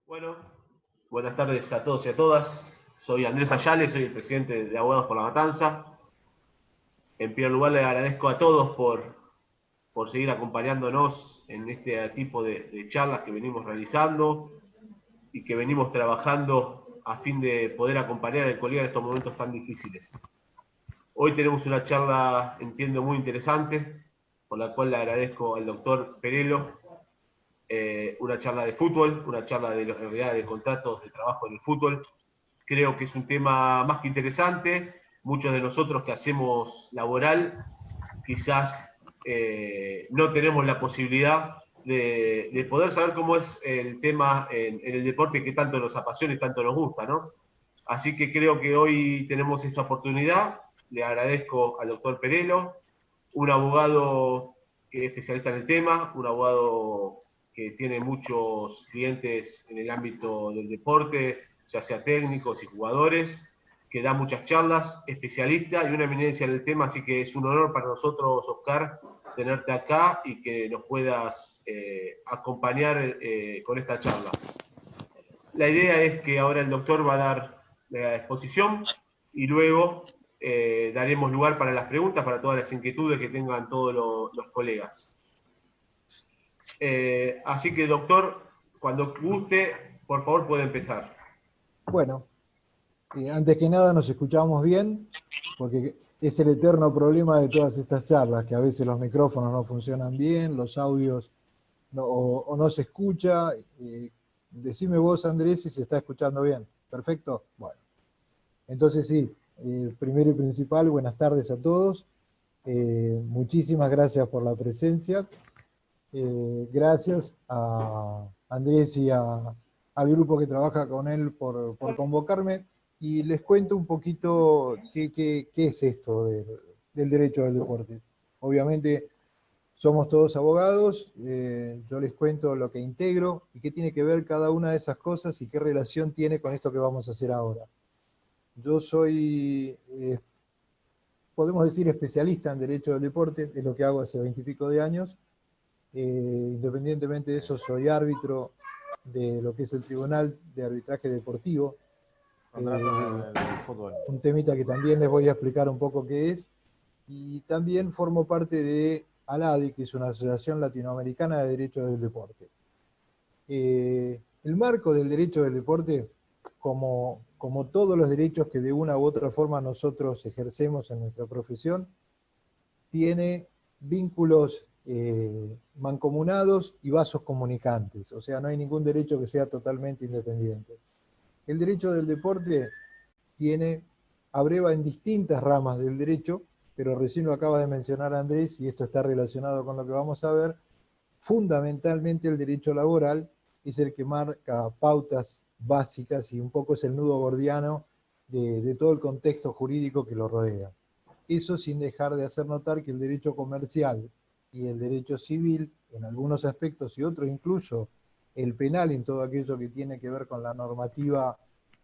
Bueno, buenas tardes a todos y a todas. Soy Andrés Ayale, soy el presidente de Abogados por la Matanza. En primer lugar, le agradezco a todos por seguir acompañándonos en este tipo de charlas que venimos realizando y que venimos trabajando a fin de poder acompañar al colega en estos momentos tan difíciles. Hoy tenemos una charla, entiendo, muy interesante, por la cual le agradezco al doctor Perello una charla de fútbol, una charla de en realidad de contratos de trabajo en el fútbol. Creo que es un tema más que interesante. Muchos de nosotros que hacemos laboral quizás no tenemos la posibilidad de poder saber cómo es el tema en el deporte que tanto nos apasiona y tanto nos gusta, ¿no? Así que creo que hoy tenemos esta oportunidad. Le agradezco al doctor Perello, un abogado que es especialista en el tema, un abogado que tiene muchos clientes en el ámbito del deporte, ya sea técnicos y jugadores, que da muchas charlas, especialista y una eminencia en el tema, así que es un honor para nosotros, Oscar, tenerte acá y que nos puedas acompañar con esta charla. La idea es que ahora el doctor va a dar la exposición y luego daremos lugar para las preguntas, para todas las inquietudes que tengan todos los colegas. Así que, doctor, cuando guste, por favor, puede empezar. Bueno, antes que nada nos escuchamos bien, porque es el eterno problema de todas estas charlas, que a veces los micrófonos no funcionan bien, los audios o no se escucha. Decime vos, Andrés, si se está escuchando bien. ¿Perfecto? Bueno, entonces sí, primero y principal, buenas tardes a todos. Muchísimas gracias por la presencia. Gracias a Andrés y al grupo que trabaja con él por convocarme, y les cuento un poquito qué es esto del derecho del deporte. Obviamente somos todos abogados, yo les cuento lo que integro y qué tiene que ver cada una de esas cosas y qué relación tiene con esto que vamos a hacer ahora. Yo soy, podemos decir, especialista en derecho del deporte, es lo que hago hace 20 y pico de años. Independientemente de eso, soy árbitro de lo que es el Tribunal de Arbitraje Deportivo. Un temita que también les voy a explicar un poco qué es. Y también formo parte de ALADI, que es una asociación latinoamericana de derecho del deporte. El marco del derecho del deporte, como todos los derechos que de una u otra forma nosotros ejercemos en nuestra profesión, tiene vínculos mancomunados y vasos comunicantes, o sea, no hay ningún derecho que sea totalmente independiente. El derecho del deporte abreva en distintas ramas del derecho, pero recién lo acaba de mencionar Andrés, y esto está relacionado con lo que vamos a ver. Fundamentalmente el derecho laboral es el que marca pautas básicas y un poco es el nudo gordiano de todo el contexto jurídico que lo rodea. Eso sin dejar de hacer notar que el derecho comercial y el derecho civil, en algunos aspectos, y otros incluso el penal en todo aquello que tiene que ver con la normativa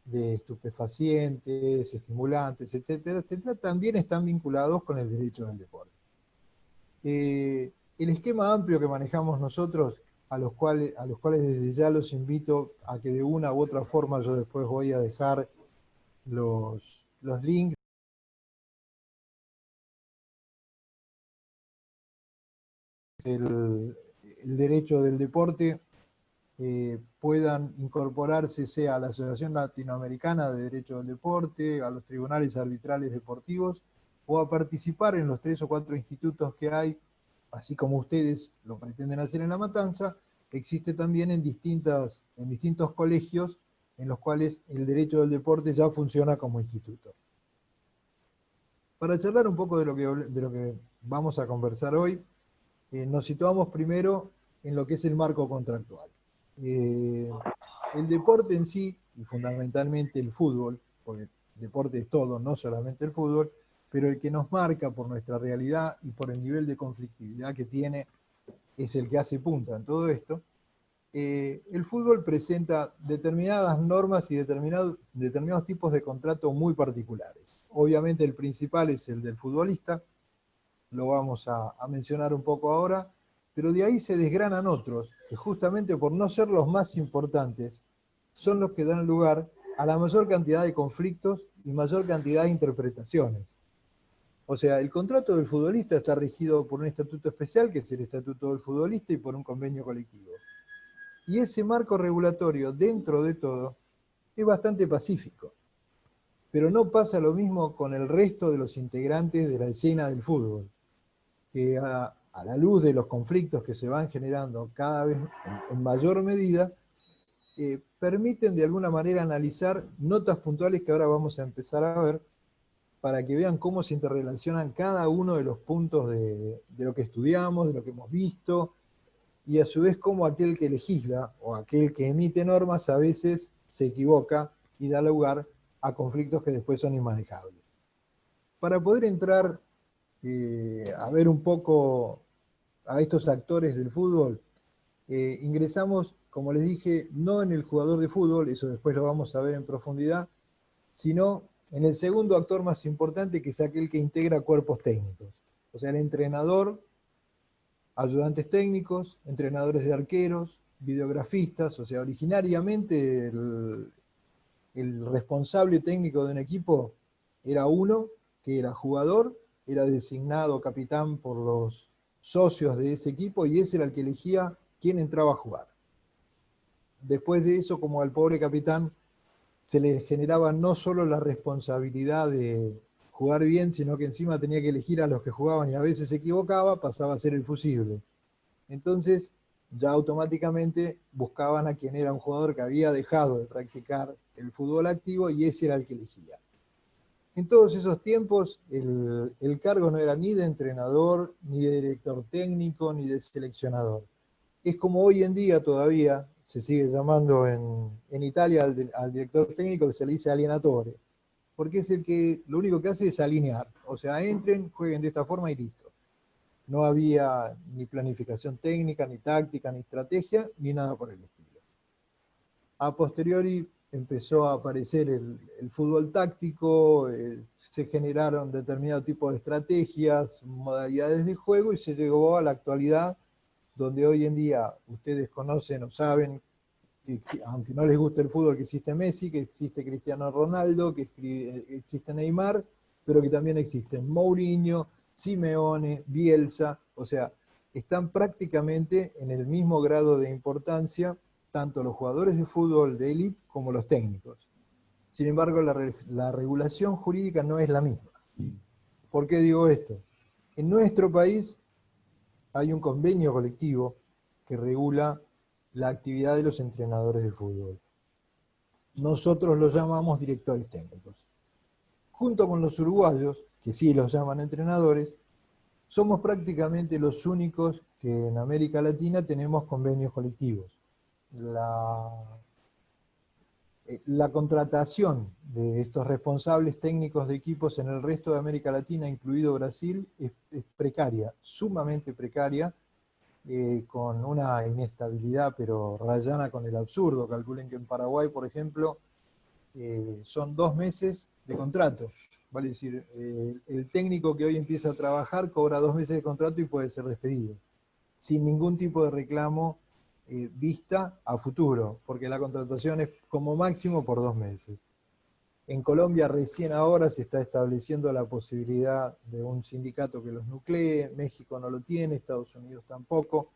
de estupefacientes, estimulantes, etcétera, etcétera, también están vinculados con el derecho del deporte. El esquema amplio que manejamos nosotros, a los cuales desde ya los invito a que de una u otra forma, yo después voy a dejar los links el derecho del deporte, puedan incorporarse sea a la Asociación Latinoamericana de Derecho del Deporte, a los tribunales arbitrales deportivos, o a participar en los 3 o 4 institutos que hay, así como ustedes lo pretenden hacer en La Matanza. Existe también en distintos colegios en los cuales el derecho del deporte ya funciona como instituto. Para charlar un poco de lo que vamos a conversar hoy, nos situamos primero en lo que es el marco contractual. El deporte en sí, y fundamentalmente el fútbol, porque el deporte es todo, no solamente el fútbol, pero el que nos marca por nuestra realidad y por el nivel de conflictividad que tiene, es el que hace punta en todo esto. El fútbol presenta determinadas normas y determinados tipos de contratos muy particulares. Obviamente el principal es el del futbolista, lo vamos a mencionar un poco ahora, pero de ahí se desgranan otros, que justamente por no ser los más importantes, son los que dan lugar a la mayor cantidad de conflictos y mayor cantidad de interpretaciones. O sea, el contrato del futbolista está regido por un estatuto especial, que es el estatuto del futbolista, y por un convenio colectivo. Y ese marco regulatorio, dentro de todo, es bastante pacífico. Pero no pasa lo mismo con el resto de los integrantes de la escena del fútbol, que a la luz de los conflictos que se van generando cada vez en mayor medida, permiten de alguna manera analizar notas puntuales que ahora vamos a empezar a ver, para que vean cómo se interrelacionan cada uno de los puntos de lo que estudiamos, de lo que hemos visto, y a su vez cómo aquel que legisla o aquel que emite normas a veces se equivoca y da lugar a conflictos que después son inmanejables. Para poder entrar a ver un poco a estos actores del fútbol, ingresamos, como les dije, no en el jugador de fútbol, eso después lo vamos a ver en profundidad, sino en el segundo actor más importante, que es aquel que integra cuerpos técnicos. O sea, el entrenador, ayudantes técnicos, entrenadores de arqueros, videografistas. O sea, originariamente el responsable técnico de un equipo era uno, que era jugador, era designado capitán por los socios de ese equipo, y ese era el que elegía quién entraba a jugar. Después de eso, como al pobre capitán se le generaba no solo la responsabilidad de jugar bien, sino que encima tenía que elegir a los que jugaban, y a veces se equivocaba, pasaba a ser el fusible. Entonces, ya automáticamente buscaban a quien era un jugador que había dejado de practicar el fútbol activo, y ese era el que elegía. En todos esos tiempos, el cargo no era ni de entrenador, ni de director técnico, ni de seleccionador. Es como hoy en día todavía se sigue llamando en Italia al director técnico, que se le dice alienatore, porque es el que lo único que hace es alinear. O sea, entren, jueguen de esta forma y listo. No había ni planificación técnica, ni táctica, ni estrategia, ni nada por el estilo. A posteriori empezó a aparecer el fútbol táctico, se generaron determinado tipo de estrategias, modalidades de juego, y se llegó a la actualidad, donde hoy en día ustedes conocen o saben, que, aunque no les guste el fútbol, que existe Messi, que existe Cristiano Ronaldo, que existe Neymar, pero que también existen Mourinho, Simeone, Bielsa. O sea, están prácticamente en el mismo grado de importancia tanto los jugadores de fútbol de élite como los técnicos. Sin embargo, la regulación jurídica no es la misma. ¿Por qué digo esto? En nuestro país hay un convenio colectivo que regula la actividad de los entrenadores de fútbol. Nosotros los llamamos directores técnicos. Junto con los uruguayos, que sí los llaman entrenadores, somos prácticamente los únicos que en América Latina tenemos convenios colectivos. La contratación de estos responsables técnicos de equipos en el resto de América Latina, incluido Brasil, es precaria, sumamente precaria, con una inestabilidad pero rayana con el absurdo. Calculen que en Paraguay, por ejemplo, son 2 meses de contrato. Vale decir, el técnico que hoy empieza a trabajar cobra 2 meses de contrato y puede ser despedido, sin ningún tipo de reclamo vista a futuro, porque la contratación es como máximo por 2 meses. En Colombia recién ahora se está estableciendo la posibilidad de un sindicato que los nuclee. México no lo tiene, Estados Unidos tampoco,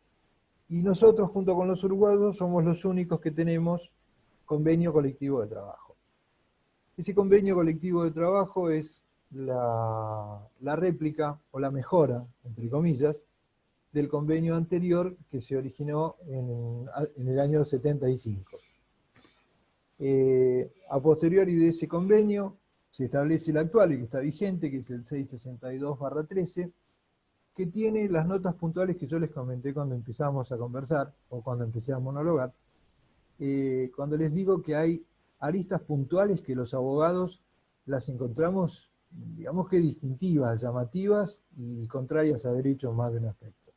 y nosotros junto con los uruguayos somos los únicos que tenemos convenio colectivo de trabajo. Ese convenio colectivo de trabajo es la réplica o la mejora, entre comillas, del convenio anterior que se originó en el año 75. A posteriori de ese convenio se establece el actual, y que está vigente, que es el 662/13, que tiene las notas puntuales que yo les comenté cuando empezamos a conversar, o cuando empecé a monologar, cuando les digo que hay aristas puntuales que los abogados las encontramos, digamos que distintivas, llamativas y contrarias a derecho más de un aspecto.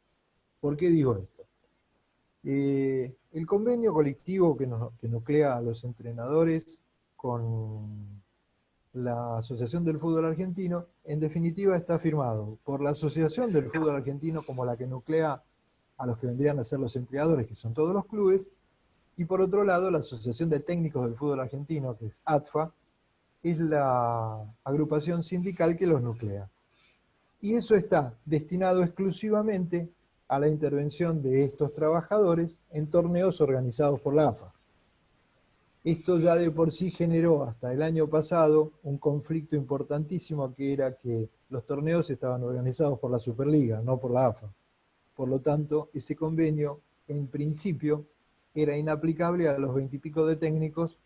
¿Por qué digo esto? El convenio colectivo que nuclea a los entrenadores con la Asociación del Fútbol Argentino, en definitiva está firmado por la Asociación del Fútbol Argentino, como la que nuclea a los que vendrían a ser los empleadores, que son todos los clubes, Y por otro lado, la Asociación de Técnicos del Fútbol Argentino, que es ATFA, es la agrupación sindical que los nuclea. Y eso está destinado exclusivamente a la intervención de estos trabajadores en torneos organizados por la AFA. Esto ya de por sí generó hasta el año pasado un conflicto importantísimo, que era que los torneos estaban organizados por la Superliga, no por la AFA. Por lo tanto, ese convenio, en principio, era inaplicable a los 20 y pico de técnicos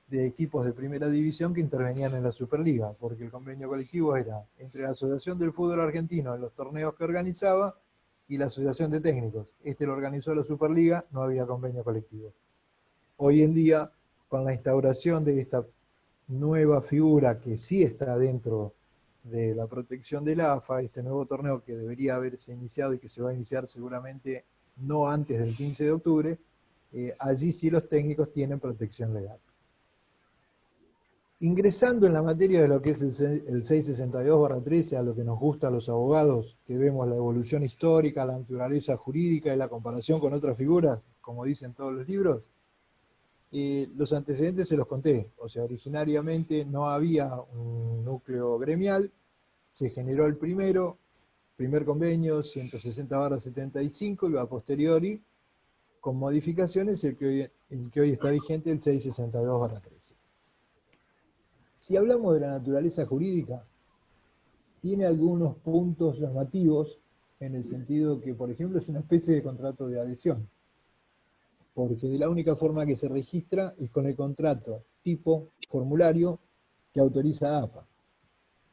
de equipos de primera división que intervenían en la Superliga, porque el convenio colectivo era entre la Asociación del Fútbol Argentino en los torneos que organizaba y la Asociación de Técnicos. Este lo organizó la Superliga, no había convenio colectivo. Hoy en día, con la instauración de esta nueva figura que sí está dentro de la protección de la AFA, este nuevo torneo que debería haberse iniciado y que se va a iniciar seguramente no antes del 15 de octubre, allí sí los técnicos tienen protección legal. Ingresando en la materia de lo que es el 662/13, a lo que nos gusta a los abogados, que vemos la evolución histórica, la naturaleza jurídica y la comparación con otras figuras, como dicen todos los libros, los antecedentes se los conté. O sea, originariamente no había un núcleo gremial, se generó el primer convenio 160/75, y a posteriori, con modificaciones, el que hoy está vigente, el 662/13. Si hablamos de la naturaleza jurídica, tiene algunos puntos llamativos, en el sentido que, por ejemplo, es una especie de contrato de adhesión, porque de la única forma que se registra es con el contrato tipo formulario que autoriza AFA,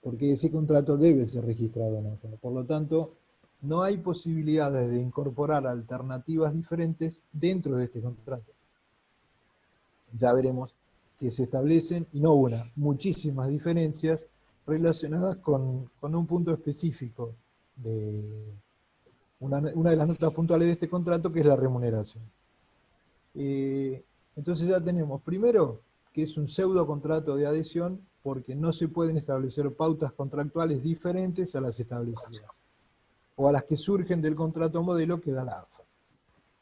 porque ese contrato debe ser registrado en AFA. Por lo tanto, no hay posibilidades de incorporar alternativas diferentes dentro de este contrato. Ya veremos que se establecen, y no una, muchísimas diferencias relacionadas con un punto específico de una de las notas puntuales de este contrato, que es la remuneración. Entonces ya tenemos, primero, que es un pseudo contrato de adhesión, porque no se pueden establecer pautas contractuales diferentes a las establecidas, o a las que surgen del contrato modelo que da la AFA.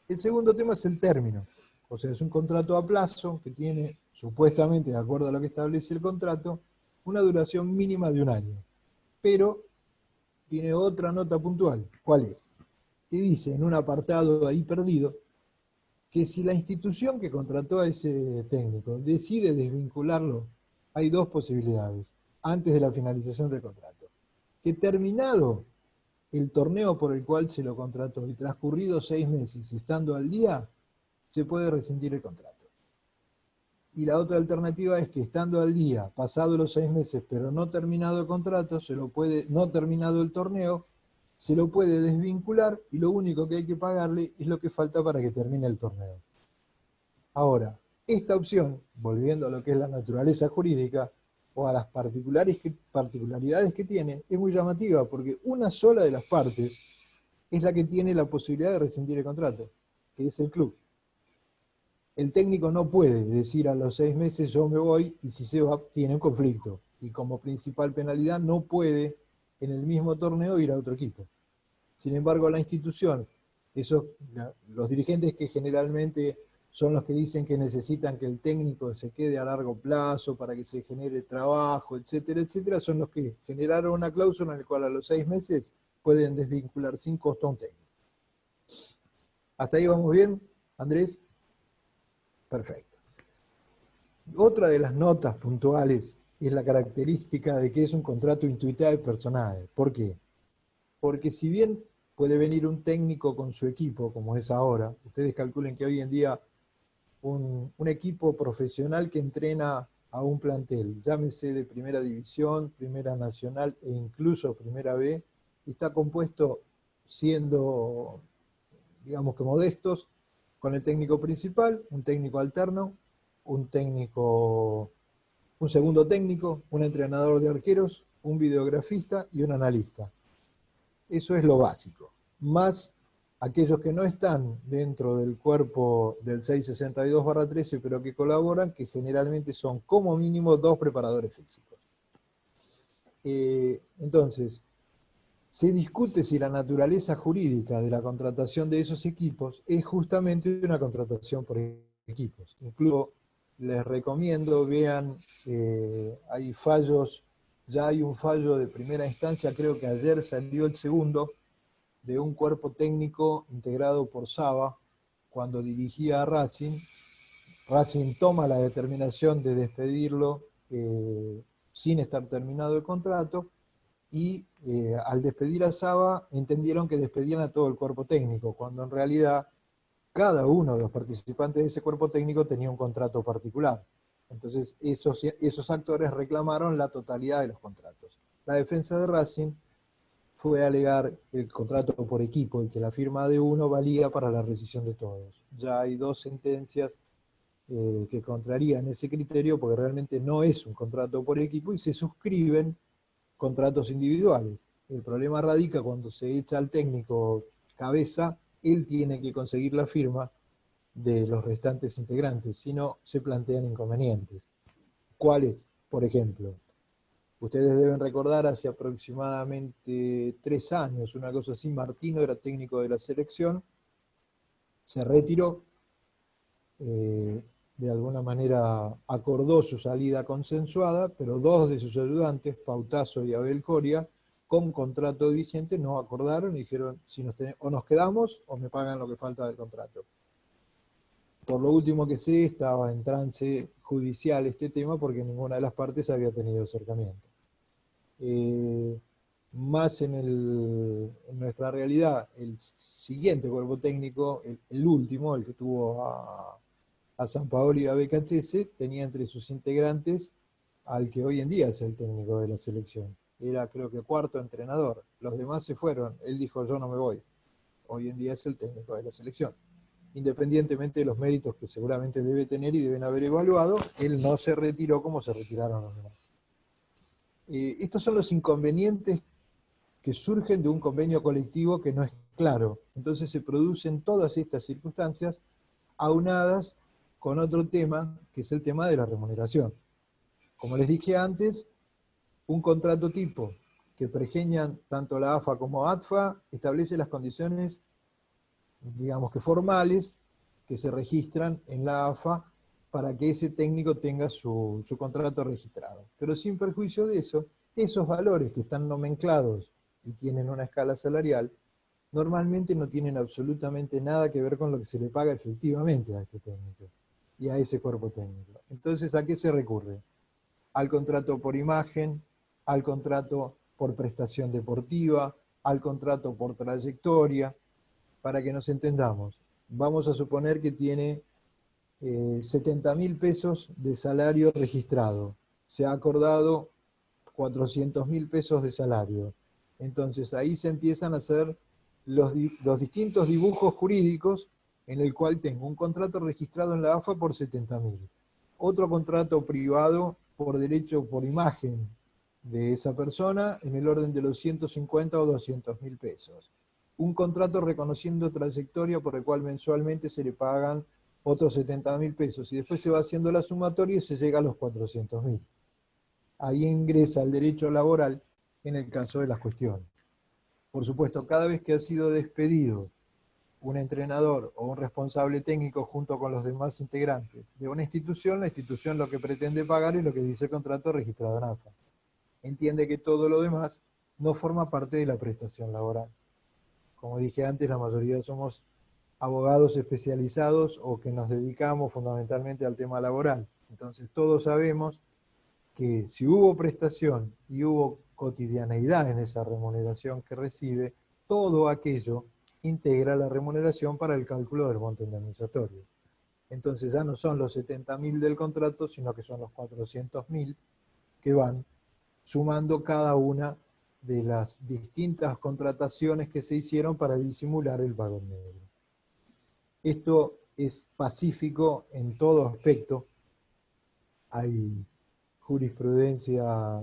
El segundo tema es el término. O sea, es un contrato a plazo que tiene, supuestamente, de acuerdo a lo que establece el contrato, una duración mínima de 1 año. Pero tiene otra nota puntual. ¿Cuál es? Que dice, en un apartado ahí perdido, que si la institución que contrató a ese técnico decide desvincularlo, hay 2 posibilidades antes de la finalización del contrato. Que terminado el torneo por el cual se lo contrató y transcurridos 6 meses estando al día, se puede rescindir el contrato. Y la otra alternativa es que, estando al día, pasados los 6 meses, pero no terminado el contrato, no terminado el torneo, se lo puede desvincular, y lo único que hay que pagarle es lo que falta para que termine el torneo. Ahora, esta opción, volviendo a lo que es la naturaleza jurídica, o a las particularidades que tiene, es muy llamativa, porque una sola de las partes es la que tiene la posibilidad de rescindir el contrato, que es el club. El técnico no puede decir a los 6 meses yo me voy, y si se va tiene un conflicto, y como principal penalidad no puede en el mismo torneo ir a otro equipo. Sin embargo, la institución, los dirigentes que generalmente son los que dicen que necesitan que el técnico se quede a largo plazo para que se genere trabajo, etcétera, etcétera, son los que generaron una cláusula en la cual a los 6 meses pueden desvincular sin costo a un técnico. ¿Hasta ahí vamos bien, Andrés? Perfecto. Otra de las notas puntuales es la característica de que es un contrato intuitivo y personal. ¿Por qué? Porque si bien puede venir un técnico con su equipo, como es ahora, ustedes calculen que hoy en día un equipo profesional que entrena a un plantel, llámese de primera división, primera nacional e incluso primera B, está compuesto, siendo, digamos que modestos, con el técnico principal, un técnico alterno, un segundo técnico, un entrenador de arqueros, un videografista y un analista. Eso es lo básico. Más aquellos que no están dentro del cuerpo del 662/13, pero que colaboran, que generalmente son como mínimo 2 preparadores físicos. Entonces, se discute si la naturaleza jurídica de la contratación de esos equipos es justamente una contratación por equipos. Incluso les recomiendo, vean, hay fallos, ya hay un fallo de primera instancia, creo que ayer salió el segundo, de un cuerpo técnico integrado por Saba, cuando dirigía a Racing. Racing toma la determinación de despedirlo sin estar terminado el contrato, y al despedir a Saba entendieron que despedían a todo el cuerpo técnico, cuando en realidad cada uno de los participantes de ese cuerpo técnico tenía un contrato particular. Entonces esos actores reclamaron la totalidad de los contratos. La defensa de Racing fue a alegar el contrato por equipo y que la firma de uno valía para la rescisión de todos. Ya hay 2 sentencias que contrarían ese criterio, porque realmente no es un contrato por equipo y se suscriben contratos individuales. El problema radica cuando se echa al técnico cabeza, él tiene que conseguir la firma de los restantes integrantes, si no se plantean inconvenientes. ¿Cuáles? Por ejemplo, ustedes deben recordar, hace aproximadamente 3 años, una cosa así, Martino era técnico de la selección, se retiró, de alguna manera acordó su salida consensuada, pero 2 de sus ayudantes, Pautazo y Abel Coria, con contrato vigente, no acordaron y dijeron, si o nos quedamos o me pagan lo que falta del contrato. Por lo último que sé, estaba en trance judicial este tema porque ninguna de las partes había tenido acercamiento. Más en nuestra realidad, el siguiente cuerpo técnico, el último, el que tuvo a Sampaoli y a Becachese, tenía entre sus integrantes al que hoy en día es el técnico de la selección. Era, creo que, 4º entrenador. Los demás se fueron. Él dijo, yo no me voy. Hoy en día es el técnico de la selección. Independientemente de los méritos que seguramente debe tener y deben haber evaluado, él no se retiró como se retiraron los demás. Estos son los inconvenientes que surgen de un convenio colectivo que no es claro. Entonces se producen todas estas circunstancias aunadas con otro tema, que es el tema de la remuneración. Como les dije antes, un contrato tipo que pergeñan tanto la AFA como ATFA establece las condiciones, digamos que formales, que se registran en la AFA para que ese técnico tenga su contrato registrado. Pero sin perjuicio de eso, esos valores que están nomenclados y tienen una escala salarial, normalmente no tienen absolutamente nada que ver con lo que se le paga efectivamente a este técnico y a ese cuerpo técnico. Entonces, ¿a qué se recurre? Al contrato por imagen, al contrato por prestación deportiva, al contrato por trayectoria. Para que nos entendamos, vamos a suponer que tiene 70.000 pesos de salario registrado. Se ha acordado 400.000 pesos de salario. Entonces ahí se empiezan a hacer los distintos dibujos jurídicos en el cual tengo un contrato registrado en la AFA por 70.000. Otro contrato privado por derecho por imagen de esa persona en el orden de los 150 o 200.000 pesos. Un contrato reconociendo trayectoria por el cual mensualmente se le pagan otros 70.000 pesos y después se va haciendo la sumatoria y se llega a los 400.000. Ahí ingresa el derecho laboral en el caso de las cuestiones. Por supuesto, cada vez que ha sido despedido un entrenador o un responsable técnico junto con los demás integrantes de una institución, la institución lo que pretende pagar es lo que dice el contrato registrado en AFA. Entiende que todo lo demás no forma parte de la prestación laboral. Como dije antes, la mayoría somos abogados especializados o que nos dedicamos fundamentalmente al tema laboral. Entonces todos sabemos que si hubo prestación y hubo cotidianeidad en esa remuneración que recibe, todo aquello integra la remuneración para el cálculo del monto indemnizatorio. Entonces ya no son los 70.000 del contrato, sino que son los 400.000 que van sumando cada una de las distintas contrataciones que se hicieron para disimular el vagón negro. Esto es pacífico en todo aspecto. Hay jurisprudencia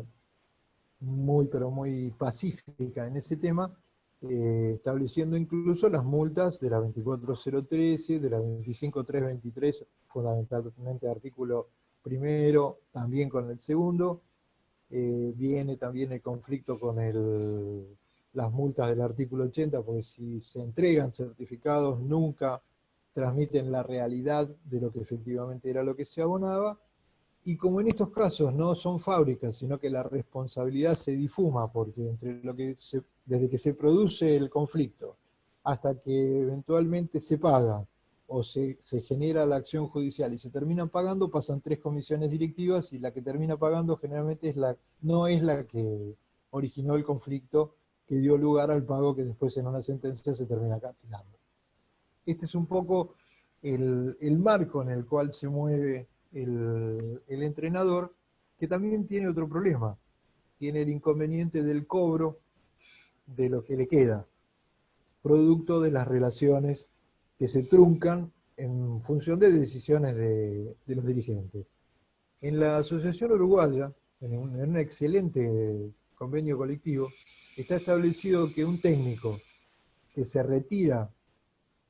muy, pero muy pacífica en ese tema, estableciendo incluso las multas de la 24013, de la 25323, fundamentalmente artículo primero, también con el segundo. Viene también el conflicto con las multas del artículo 80, porque si se entregan certificados nunca transmiten la realidad de lo que efectivamente era lo que se abonaba, y como en estos casos no son fábricas, sino que la responsabilidad se difuma, porque desde que se produce el conflicto hasta que eventualmente se paga o se genera la acción judicial y se terminan pagando, pasan 3 comisiones directivas y la que termina pagando generalmente no es la que originó el conflicto que dio lugar al pago que después en una sentencia se termina cancelando. Este es un poco el marco en el cual se mueve el entrenador, que también tiene otro problema. Tiene el inconveniente del cobro de lo que le queda, producto de las relaciones que se truncan en función de decisiones de los dirigentes. En la Asociación Uruguaya, en un excelente convenio colectivo, está establecido que un técnico que se retira,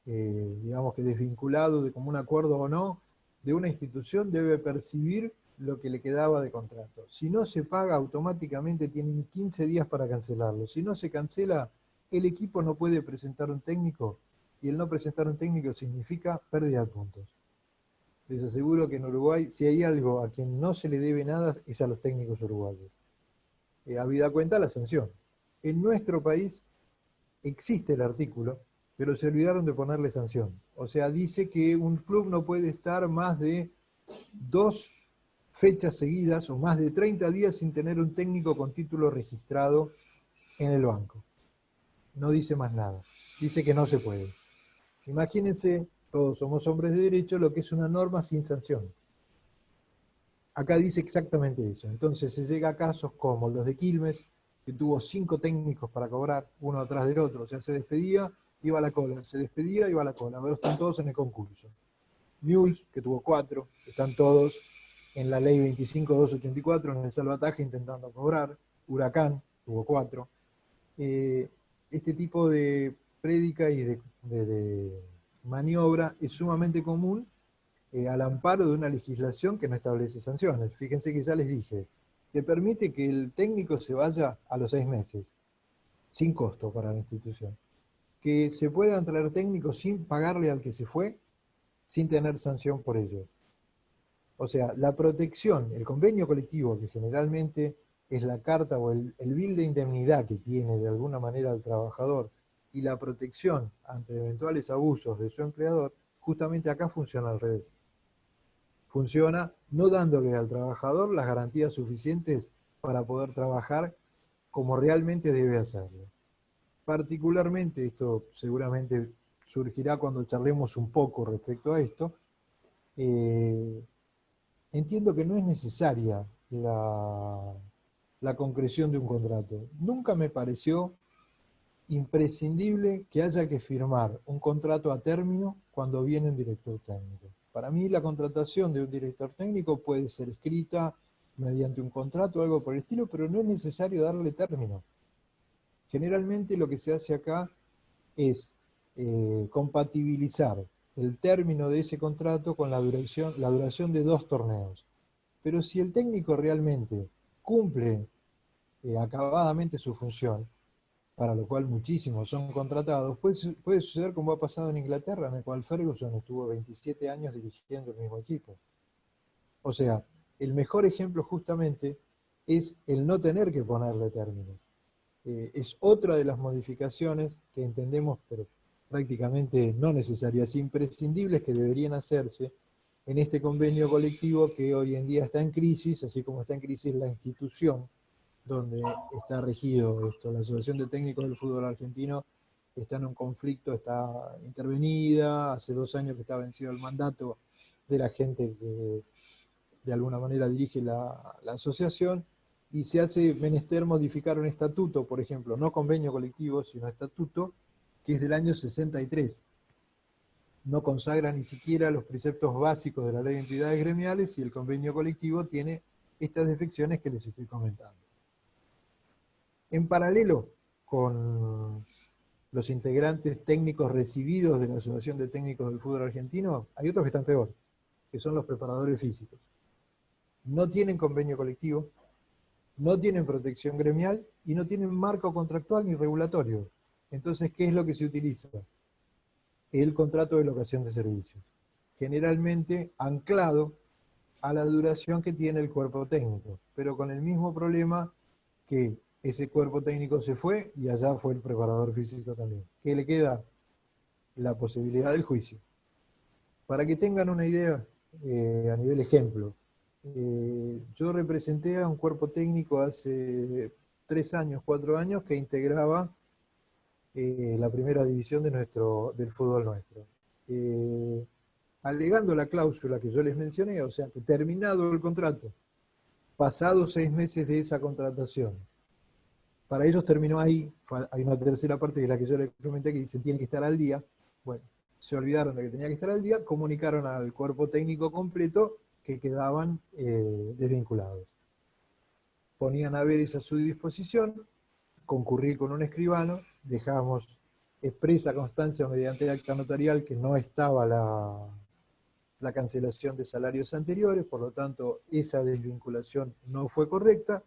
digamos que desvinculado de común acuerdo o no, de una institución debe percibir lo que le quedaba de contrato. Si no se paga, automáticamente tienen 15 días para cancelarlo. Si no se cancela, el equipo no puede presentar un técnico, y el no presentar un técnico significa pérdida de puntos. Les aseguro que en Uruguay, si hay algo a quien no se le debe nada, es a los técnicos uruguayos. Habida cuenta la sanción. En nuestro país existe el artículo, pero se olvidaron de ponerle sanción. O sea, dice que un club no puede estar más de 2 fechas seguidas o más de 30 días sin tener un técnico con título registrado en el banco. No dice más nada. Dice que no se puede. Imagínense, todos somos hombres de derecho, lo que es una norma sin sanción. Acá dice exactamente eso. Entonces se llega a casos como los de Quilmes, que tuvo 5 técnicos para cobrar, uno atrás del otro. O sea, se despedía, iba a la cola, se despedía, iba a la cola. Ahora están todos en el concurso. Newell's, que tuvo 4, están todos en la ley 25.284, en el salvataje intentando cobrar. Huracán, tuvo 4. Este tipo de prédica y de maniobra es sumamente común, al amparo de una legislación que no establece sanciones. Fíjense que ya les dije, que permite que el técnico se vaya a los 6 meses, sin costo para la institución. Que se puedan traer técnicos sin pagarle al que se fue, sin tener sanción por ello. O sea, la protección, el convenio colectivo, que generalmente es la carta o el bill de indemnidad que tiene de alguna manera el trabajador, y la protección ante eventuales abusos de su empleador, justamente acá funciona al revés. Funciona no dándole al trabajador las garantías suficientes para poder trabajar como realmente debe hacerlo. Particularmente, esto seguramente surgirá cuando charlemos un poco respecto a esto, entiendo que no es necesaria la concreción de un contrato. Nunca me pareció imprescindible que haya que firmar un contrato a término cuando viene un director técnico. Para mí la contratación de un director técnico puede ser escrita mediante un contrato o algo por el estilo, pero no es necesario darle término. Generalmente lo que se hace acá es compatibilizar el término de ese contrato con la duración de 2 torneos. Pero si el técnico realmente cumple acabadamente su función, para lo cual muchísimos son contratados, puede suceder como ha pasado en Inglaterra, en el cual Ferguson estuvo 27 años dirigiendo el mismo equipo. O sea, el mejor ejemplo justamente es el no tener que ponerle términos. Es otra de las modificaciones que entendemos, pero prácticamente no necesarias, imprescindibles, que deberían hacerse en este convenio colectivo que hoy en día está en crisis, así como está en crisis la institución donde está regido esto. La Asociación de Técnicos del Fútbol Argentino está en un conflicto, está intervenida, hace 2 años que está vencido el mandato de la gente que de alguna manera dirige la asociación, y se hace menester modificar un estatuto, por ejemplo, no convenio colectivo, sino estatuto, que es del año 63. No consagra ni siquiera los preceptos básicos de la ley de entidades gremiales, y el convenio colectivo tiene estas defecciones que les estoy comentando. En paralelo con los integrantes técnicos recibidos de la Asociación de Técnicos del Fútbol Argentino, hay otros que están peor, que son los preparadores físicos. No tienen convenio colectivo, no tienen protección gremial y no tienen marco contractual ni regulatorio. Entonces, ¿qué es lo que se utiliza? el contrato de locación de servicios, generalmente anclado a la duración que tiene el cuerpo técnico, pero con el mismo problema que ese cuerpo técnico se fue y allá fue el preparador físico también. ¿Qué le queda? La posibilidad del juicio. Para que tengan una idea, a nivel ejemplo, yo representé a un cuerpo técnico hace 3 años, 4 años, que integraba la primera división del fútbol nuestro. Alegando la cláusula que yo les mencioné, o sea, que terminado el contrato, pasados 6 meses de esa contratación, para ellos terminó ahí, hay una tercera parte que es la que yo les comenté, que dice tiene que estar al día. Bueno, se olvidaron de que tenía que estar al día, comunicaron al cuerpo técnico completo que quedaban desvinculados. Ponían a Vélez a su disposición, concurrir con un escribano, dejábamos expresa constancia mediante acta notarial que no estaba la cancelación de salarios anteriores, por lo tanto esa desvinculación no fue correcta,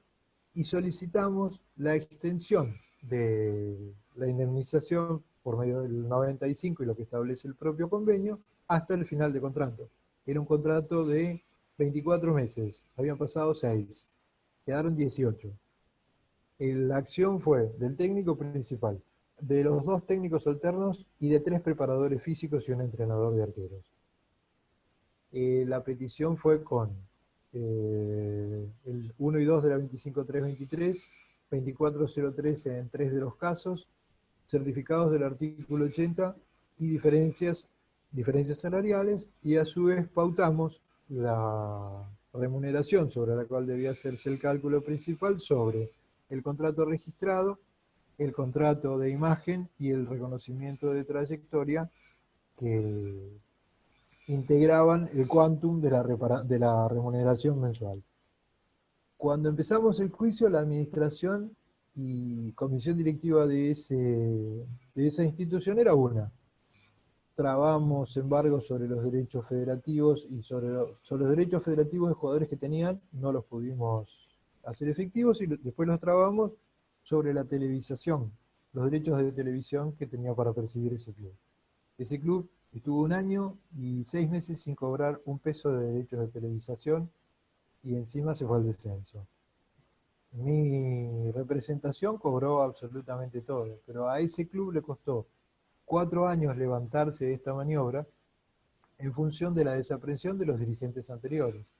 y solicitamos la extensión de la indemnización por medio del 95 y lo que establece el propio convenio, hasta el final de contrato. Era un contrato de 24 meses, habían pasado 6, quedaron 18. La acción fue del técnico principal, de los 2 técnicos alternos y de 3 preparadores físicos y un entrenador de arqueros. La petición fue con el 1 y 2 de la 25.323, 24.013 en 3 de los casos, certificados del artículo 80 y diferencias salariales, y a su vez pautamos la remuneración sobre la cual debía hacerse el cálculo principal sobre el contrato registrado, el contrato de imagen y el reconocimiento de trayectoria que integraban el quantum de la remuneración mensual. Cuando empezamos el juicio, la administración y comisión directiva de esa institución era una. Trabamos embargos sobre los derechos federativos y sobre los derechos federativos de jugadores que tenían, no los pudimos hacer efectivos, y después los trabamos sobre la televisación, los derechos de televisión que tenía para percibir ese club. Ese club estuvo 1 año y 6 meses sin cobrar un peso de derechos de televisación, y encima se fue al descenso. Mi representación cobró absolutamente todo, pero a ese club le costó 4 años levantarse de esta maniobra en función de la desaprensión de los dirigentes anteriores.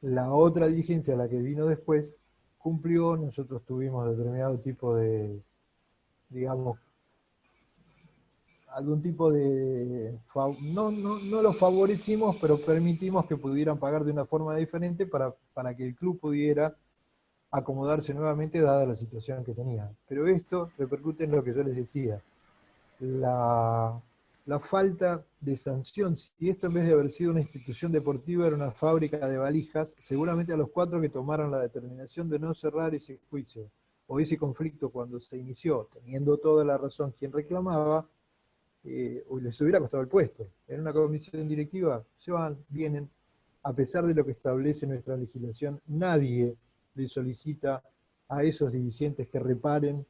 La otra dirigencia, la que vino después, cumplió. Nosotros tuvimos determinado tipo de, digamos, algún tipo de, no lo favorecimos, pero permitimos que pudieran pagar de una forma diferente para que el club pudiera acomodarse nuevamente dada la situación que tenía. Pero esto repercute en lo que yo les decía, la falta de sanción. Si esto, en vez de haber sido una institución deportiva, era una fábrica de valijas, seguramente a los 4 que tomaron la determinación de no cerrar ese juicio o ese conflicto cuando se inició, teniendo toda la razón quien reclamaba, les hubiera costado el puesto. En una comisión directiva se van, vienen, a pesar de lo que establece nuestra legislación, nadie le solicita a esos dirigentes que reparen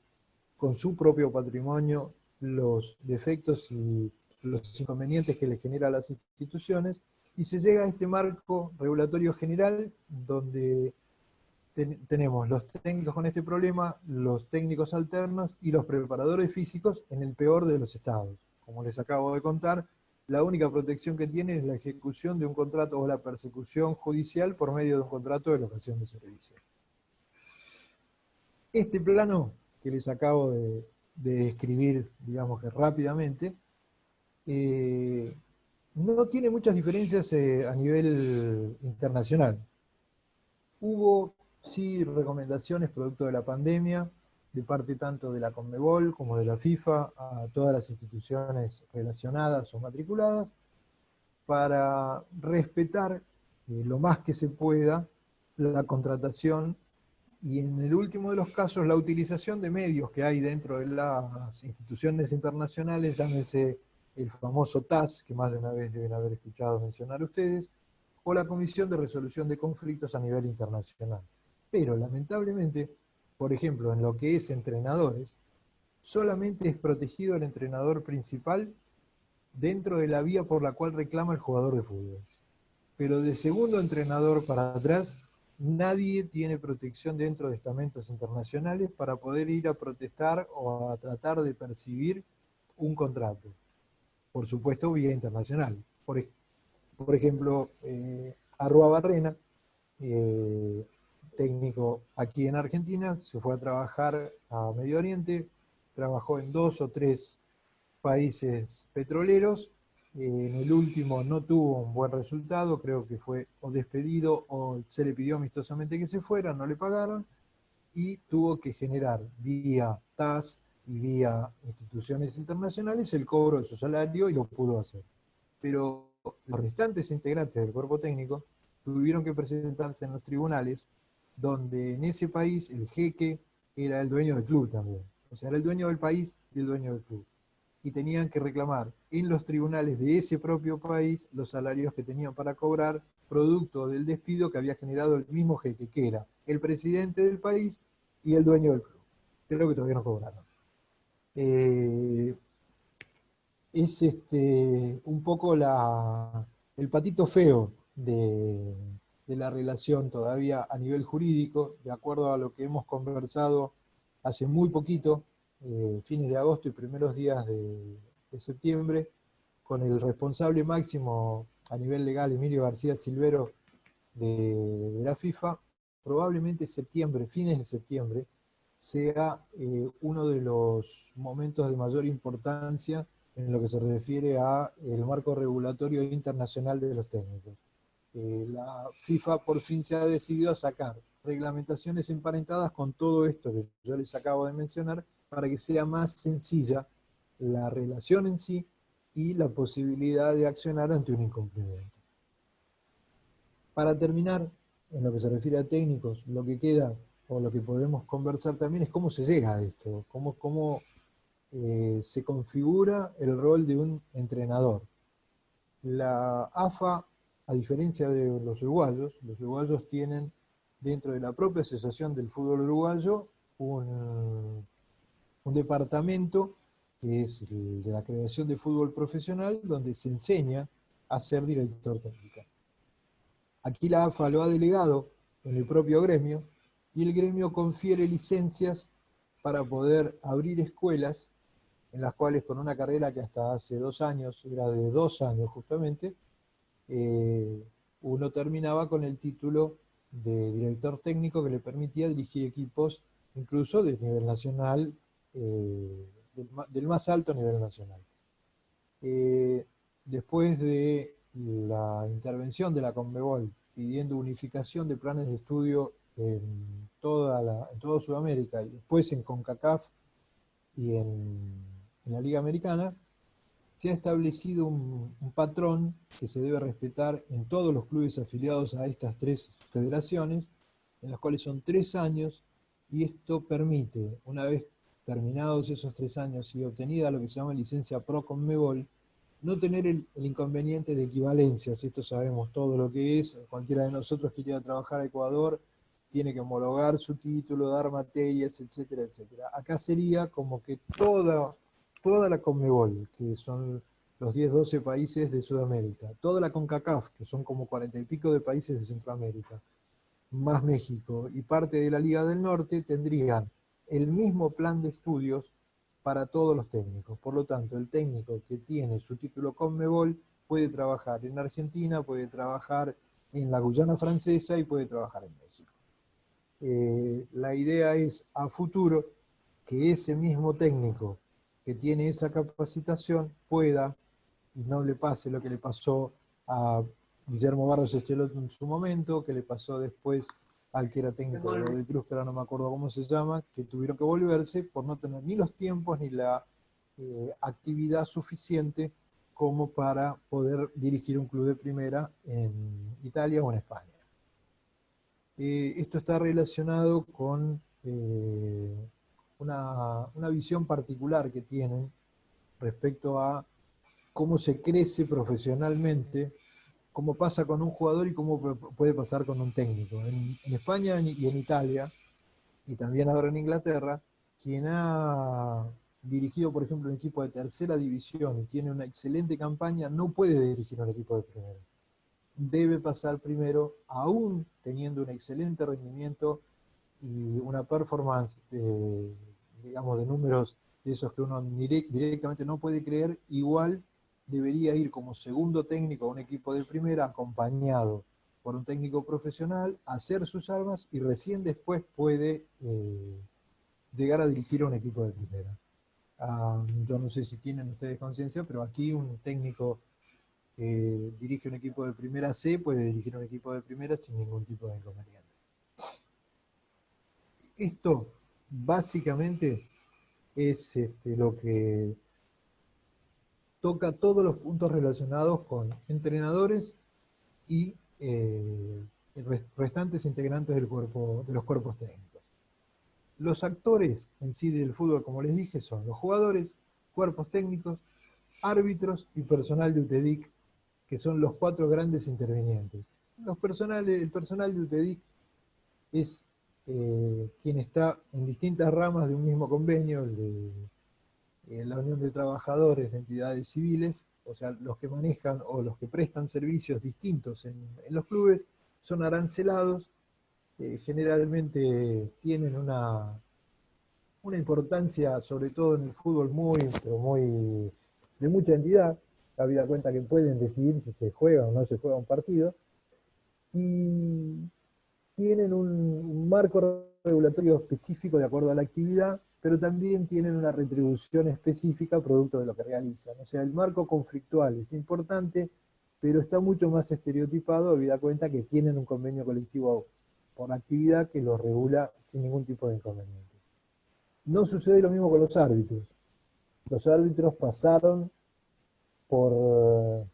con su propio patrimonio los defectos y los inconvenientes que les genera a las instituciones, y se llega a este marco regulatorio general donde tenemos los técnicos con este problema, los técnicos alternos y los preparadores físicos en el peor de los estados. Como les acabo de contar, la única protección que tienen es la ejecución de un contrato o la persecución judicial por medio de un contrato de locación de servicio. Este plano que les acabo de describir, digamos que rápidamente, no tiene muchas diferencias a nivel internacional. Hubo, sí, recomendaciones producto de la pandemia, de parte tanto de la Conmebol como de la FIFA, a todas las instituciones relacionadas o matriculadas, para respetar lo más que se pueda la contratación y, en el último de los casos, la utilización de medios que hay dentro de las instituciones internacionales, llámese el famoso TAS, que más de una vez deben haber escuchado mencionar ustedes, o la Comisión de Resolución de Conflictos a nivel internacional. Pero lamentablemente, por ejemplo, en lo que es entrenadores, solamente es protegido el entrenador principal dentro de la vía por la cual reclama el jugador de fútbol. Pero de segundo entrenador para atrás, nadie tiene protección dentro de estamentos internacionales para poder ir a protestar o a tratar de percibir un contrato. Por supuesto, vía internacional. Por ejemplo, Arruabarrena, técnico aquí en Argentina, se fue a trabajar a Medio Oriente, trabajó en 2 o 3 países petroleros, en el último no tuvo un buen resultado, creo que fue o despedido o se le pidió amistosamente que se fuera, no le pagaron, y tuvo que generar vía TAS y vía instituciones internacionales el cobro de su salario y lo pudo hacer. Pero los restantes integrantes del cuerpo técnico tuvieron que presentarse en los tribunales, donde en ese país el jeque era el dueño del club también. O sea, era el dueño del país y el dueño del club. Y tenían que reclamar en los tribunales de ese propio país los salarios que tenían para cobrar, producto del despido que había generado el mismo jeque, que era el presidente del país y el dueño del club. Creo que todavía no cobraron. Es un poco el patito feo de la relación todavía a nivel jurídico, de acuerdo a lo que hemos conversado hace muy poquito, fines de agosto y primeros días de septiembre, con el responsable máximo a nivel legal, Emilio García Silvero, de la FIFA. Probablemente septiembre, fines de septiembre, sea uno de los momentos de mayor importancia en lo que se refiere a el marco regulatorio internacional de los técnicos. La FIFA por fin se ha decidido a sacar reglamentaciones emparentadas con todo esto que yo les acabo de mencionar, para que sea más sencilla la relación en sí y la posibilidad de accionar ante un incumplimiento. Para terminar, en lo que se refiere a técnicos, lo que queda, o lo que podemos conversar también, es cómo se llega a esto, cómo se configura el rol de un entrenador. La AFA, a diferencia de los uruguayos tienen dentro de la propia Asociación del Fútbol Uruguayo un departamento que es el de la creación de fútbol profesional, donde se enseña a ser director técnico. Aquí la AFA lo ha delegado en el propio gremio, y el gremio confiere licencias para poder abrir escuelas en las cuales, con una carrera que hasta hace 2 años, era de 2 años justamente, uno terminaba con el título de director técnico que le permitía dirigir equipos incluso de nivel nacional, del más alto nivel nacional. Después de la intervención de la Conmebol pidiendo unificación de planes de estudio en toda Sudamérica y después en CONCACAF y en la Liga Americana, se ha establecido un patrón que se debe respetar en todos los clubes afiliados a estas 3 federaciones, en las cuales son 3 años, y esto permite, una vez terminados esos 3 años y obtenida lo que se llama licencia Pro Conmebol, no tener el inconveniente de equivalencias. Esto sabemos todo lo que es. Cualquiera de nosotros que quiera trabajar a Ecuador tiene que homologar su título, dar materias, etcétera, etcétera. Acá sería como que toda la Conmebol, que son los 10, 12 países de Sudamérica, toda la CONCACAF, que son como 40 y pico de países de Centroamérica, más México y parte de la Liga del Norte, tendrían el mismo plan de estudios para todos los técnicos. Por lo tanto, el técnico que tiene su título Conmebol puede trabajar en Argentina, puede trabajar en la Guyana Francesa y puede trabajar en México. La idea es, a futuro, que ese mismo técnico que tiene esa capacitación pueda, y no le pase lo que le pasó a Guillermo Barros Echeloto en su momento, que le pasó después al que era técnico de Godoy Cruz, que ahora no me acuerdo cómo se llama, que tuvieron que volverse por no tener ni los tiempos ni la actividad suficiente como para poder dirigir un club de primera en Italia o en España. Esto está relacionado con una visión particular que tienen respecto a cómo se crece profesionalmente, cómo pasa con un jugador y cómo puede pasar con un técnico. En España y en Italia, y también ahora en Inglaterra, quien ha dirigido, por ejemplo, un equipo de tercera división y tiene una excelente campaña, no puede dirigir un equipo de primera. Debe pasar primero, aún teniendo un excelente rendimiento y una performance, digamos, de números de esos que uno directamente no puede creer, igual debería ir como segundo técnico a un equipo de primera, acompañado por un técnico profesional, hacer sus armas y recién después puede llegar a dirigir a un equipo de primera. Yo no sé si tienen ustedes conciencia, pero aquí un técnico que dirige un equipo de primera C puede dirigir un equipo de primera sin ningún tipo de inconveniente. Esto básicamente es lo que toca todos los puntos relacionados con entrenadores y restantes integrantes del cuerpo, de los cuerpos técnicos. Los actores en sí del fútbol, como les dije, son los jugadores, cuerpos técnicos, árbitros y personal de UTEDIC, que son los 4 grandes intervinientes. El personal de UTEDIC es quien está en distintas ramas de un mismo convenio, la Unión de Trabajadores de Entidades Civiles, o sea, los que manejan o los que prestan servicios distintos en los clubes, son arancelados, generalmente tienen una importancia, sobre todo en el fútbol, pero muy de mucha entidad, habida cuenta que pueden decidir si se juega o no se juega un partido, y tienen un marco regulatorio específico de acuerdo a la actividad, pero también tienen una retribución específica producto de lo que realizan. O sea, el marco conflictual es importante, pero está mucho más estereotipado, habida cuenta que tienen un convenio colectivo por actividad que lo regula sin ningún tipo de inconveniente. No sucede lo mismo con los árbitros. Los árbitros pasaron por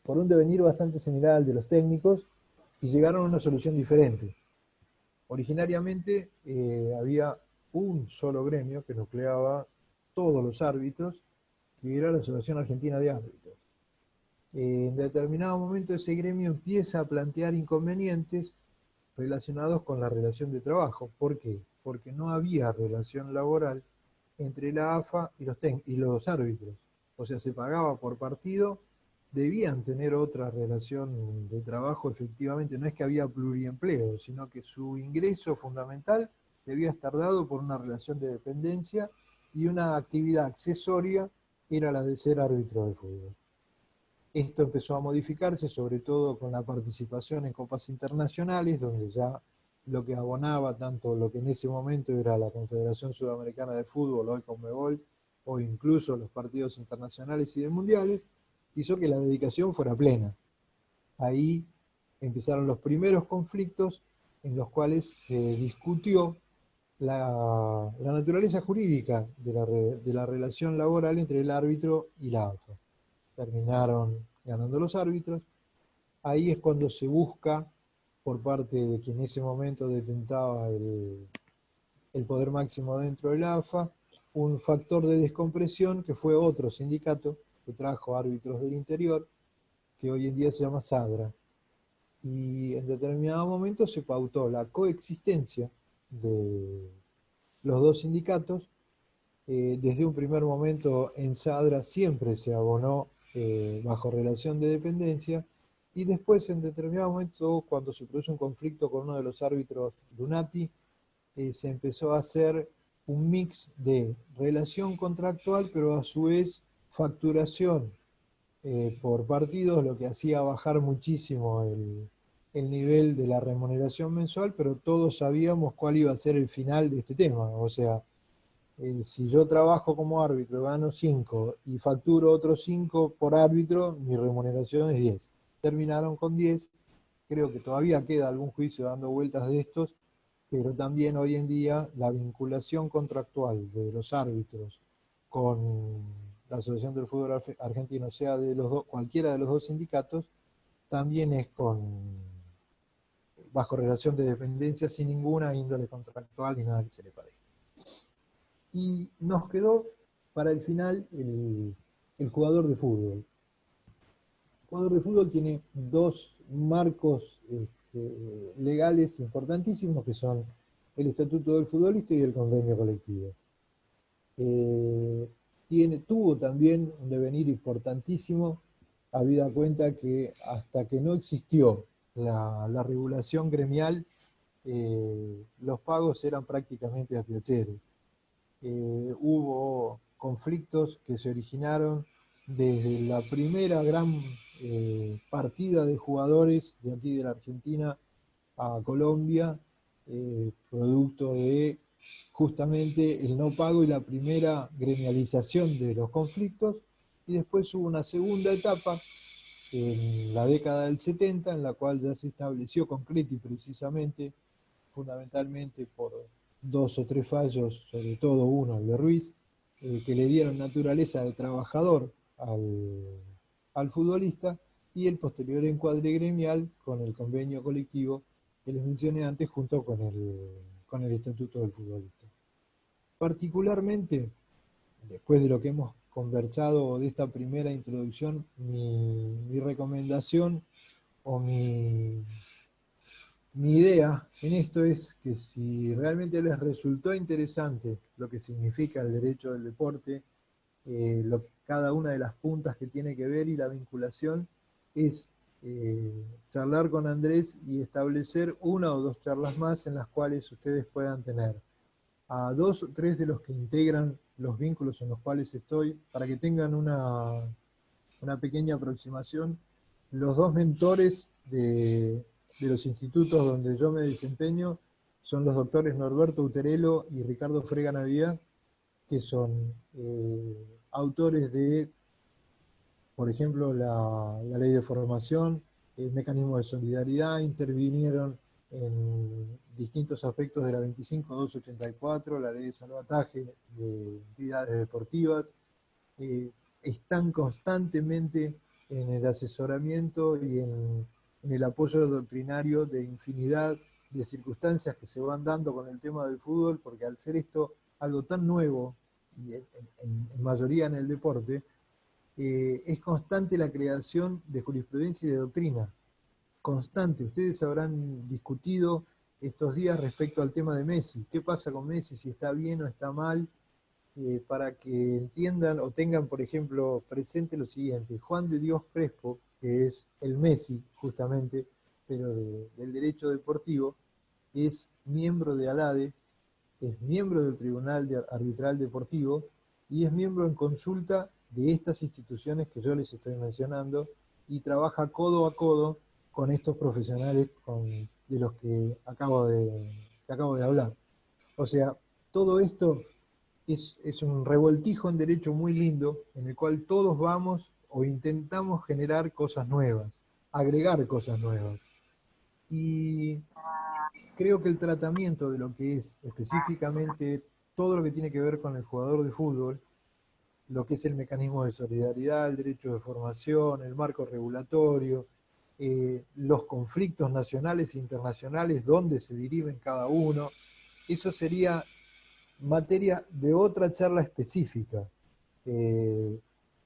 un devenir bastante similar al de los técnicos y llegaron a una solución diferente. Originariamente había un solo gremio que nucleaba todos los árbitros, que era la Asociación Argentina de Árbitros. En determinado momento ese gremio empieza a plantear inconvenientes relacionados con la relación de trabajo. ¿Por qué? Porque no había relación laboral entre la AFA y los árbitros. O sea, se pagaba por partido, debían tener otra relación de trabajo efectivamente, no es que había pluriempleo, sino que su ingreso fundamental debía estar dado por una relación de dependencia y una actividad accesoria era la de ser árbitro de fútbol. Esto empezó a modificarse, sobre todo con la participación en copas internacionales, donde ya lo que abonaba tanto lo que en ese momento era la Confederación Sudamericana de Fútbol, hoy Conmebol, o incluso los partidos internacionales y de mundiales, hizo que la dedicación fuera plena. Ahí empezaron los primeros conflictos en los cuales se discutió la naturaleza jurídica de la relación laboral entre el árbitro y la AFA. Terminaron ganando los árbitros. Ahí es cuando se busca, por parte de quien en ese momento detentaba el poder máximo dentro del AFA, un factor de descompresión que fue otro sindicato que trajo árbitros del interior, que hoy en día se llama SADRA. Y en determinado momento se pautó la coexistencia de los dos sindicatos. Desde un primer momento en SADRA siempre se abonó bajo relación de dependencia, y después en determinado momento, cuando se produce un conflicto con uno de los árbitros, Lunati, se empezó a hacer un mix de relación contractual, pero a su vez facturación por partidos, lo que hacía bajar muchísimo el nivel de la remuneración mensual, pero todos sabíamos cuál iba a ser el final de este tema. O sea, si yo trabajo como árbitro, gano 5 y facturo otros 5 por árbitro, mi remuneración es 10. Terminaron con 10, creo que todavía queda algún juicio dando vueltas de estos, pero también hoy en día la vinculación contractual de los árbitros con la Asociación del Fútbol Argentino, sea de cualquiera de los dos sindicatos, también es bajo relación de dependencia, sin ninguna índole contractual ni nada que se le parezca. Y nos quedó para el final el jugador de fútbol. El jugador de fútbol tiene dos marcos legales importantísimos, que son el Estatuto del Futbolista y el convenio colectivo. tuvo también un devenir importantísimo, habida cuenta que hasta que no existió la regulación gremial, los pagos eran prácticamente a piacere. Hubo conflictos que se originaron desde la primera gran partida de jugadores de aquí de la Argentina a Colombia, producto de justamente el no pago y la primera gremialización de los conflictos, y después hubo una segunda etapa en la década del 70, en la cual ya se estableció con Creti precisamente, fundamentalmente por 2 o 3 fallos, sobre todo uno, el de Ruiz, que le dieron naturaleza de trabajador al futbolista, y el posterior encuadre gremial con el convenio colectivo que les mencioné antes, junto con el estatuto del futbolista. Particularmente, después de lo que hemos conversado de esta primera introducción, mi recomendación o mi idea en esto es que si realmente les resultó interesante lo que significa el derecho del deporte, cada una de las puntas que tiene que ver y la vinculación, es charlar con Andrés y establecer una o dos charlas más en las cuales ustedes puedan tener a 2 o 3 de los que integran los vínculos en los cuales estoy, para que tengan una pequeña aproximación. Los 2 mentores de los institutos donde yo me desempeño son los doctores Norberto Uterelo y Ricardo Frega Navidad, que son autores de, por ejemplo, la ley de formación, el mecanismo de solidaridad, intervinieron en distintos aspectos de la 25.284, la ley de salvataje de entidades deportivas, están constantemente en el asesoramiento y en el apoyo doctrinario de infinidad de circunstancias que se van dando con el tema del fútbol, porque al ser esto algo tan nuevo, y en mayoría en el deporte, es constante la creación de jurisprudencia y de doctrina. Constante. Ustedes habrán discutido estos días respecto al tema de Messi. ¿Qué pasa con Messi? Si está bien o está mal. Para que entiendan o tengan, por ejemplo, presente lo siguiente. Juan de Dios Crespo, que es el Messi, justamente, pero del derecho deportivo, es miembro de ALADE, es miembro del Tribunal Arbitral Deportivo y es miembro en consulta de estas instituciones que yo les estoy mencionando, y trabaja codo a codo con estos profesionales de los que acabo de hablar. O sea, todo esto es un revoltijo en derecho muy lindo, en el cual todos vamos o intentamos generar cosas nuevas, agregar cosas nuevas. Y creo que el tratamiento de lo que es específicamente todo lo que tiene que ver con el jugador de fútbol, lo que es el mecanismo de solidaridad, el derecho de formación, el marco regulatorio, los conflictos nacionales e internacionales, dónde se dirimen cada uno, eso sería materia de otra charla específica, que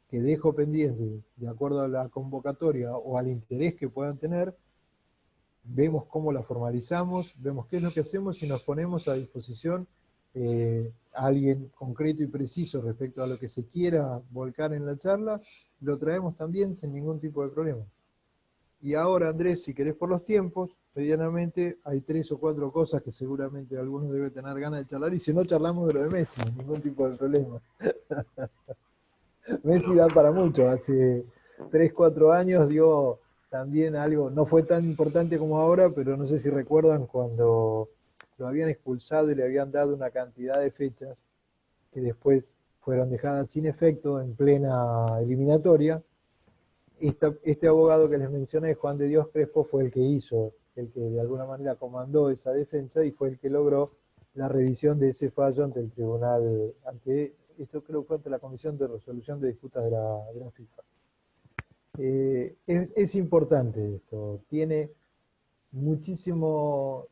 dejo pendiente de acuerdo a la convocatoria o al interés que puedan tener. Vemos cómo la formalizamos, vemos qué es lo que hacemos y nos ponemos a disposición a alguien concreto y preciso respecto a lo que se quiera volcar en la charla, lo traemos también sin ningún tipo de problema. Y ahora, Andrés, si querés por los tiempos, medianamente hay 3 o 4 cosas que seguramente algunos deben tener ganas de charlar, y si no, charlamos de lo de Messi, ningún tipo de problema. Messi da para mucho, hace 3, 4 años dio también algo, no fue tan importante como ahora, pero no sé si recuerdan cuando lo habían expulsado y le habían dado una cantidad de fechas que después fueron dejadas sin efecto en plena eliminatoria. Este abogado que les mencioné, Juan de Dios Crespo, fue el que hizo, el que de alguna manera comandó esa defensa y fue el que logró la revisión de ese fallo ante el tribunal, esto creo que fue ante la Comisión de Resolución de Disputas de la FIFA. Es importante esto, tiene muchísimo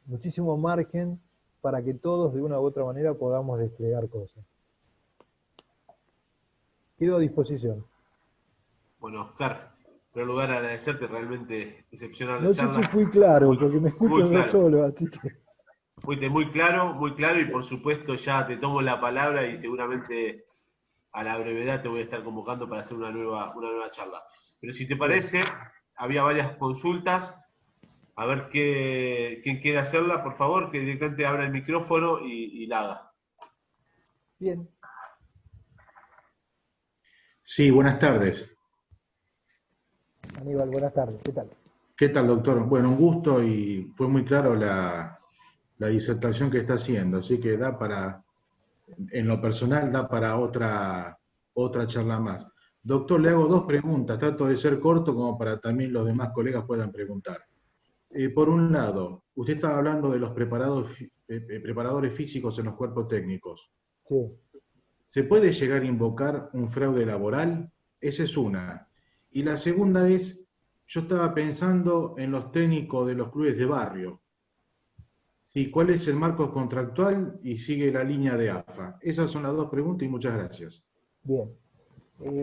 margen para que todos de una u otra manera podamos desplegar cosas. Quedo a disposición. Bueno, Oscar, en primer lugar agradecerte, realmente excepcional la No charla. sé si fui claro, Muy, porque me escucho muy yo claro. solo, así que... Fuiste muy claro, y por supuesto ya te tomo la palabra y seguramente a la brevedad te voy a estar convocando para hacer una nueva charla. Pero si te Bien. parece, había varias consultas. A ver quién quiere hacerla, por favor, que directamente abra el micrófono y la haga. Bien. Sí, buenas tardes. Aníbal, buenas tardes. ¿Qué tal? ¿Qué tal, doctor? Bueno, un gusto y fue muy claro la disertación que está haciendo, así que da para, en lo personal, da para otra charla más. Doctor, le hago dos preguntas, trato de ser corto como para también los demás colegas puedan preguntar. Por un lado, usted estaba hablando de los preparadores físicos en los cuerpos técnicos. Sí. ¿Se puede llegar a invocar un fraude laboral? Esa es una. Y la segunda es, yo estaba pensando en los técnicos de los clubes de barrio. Sí, ¿cuál es el marco contractual y sigue la línea de AFA? Esas son las dos preguntas y muchas gracias. Bien.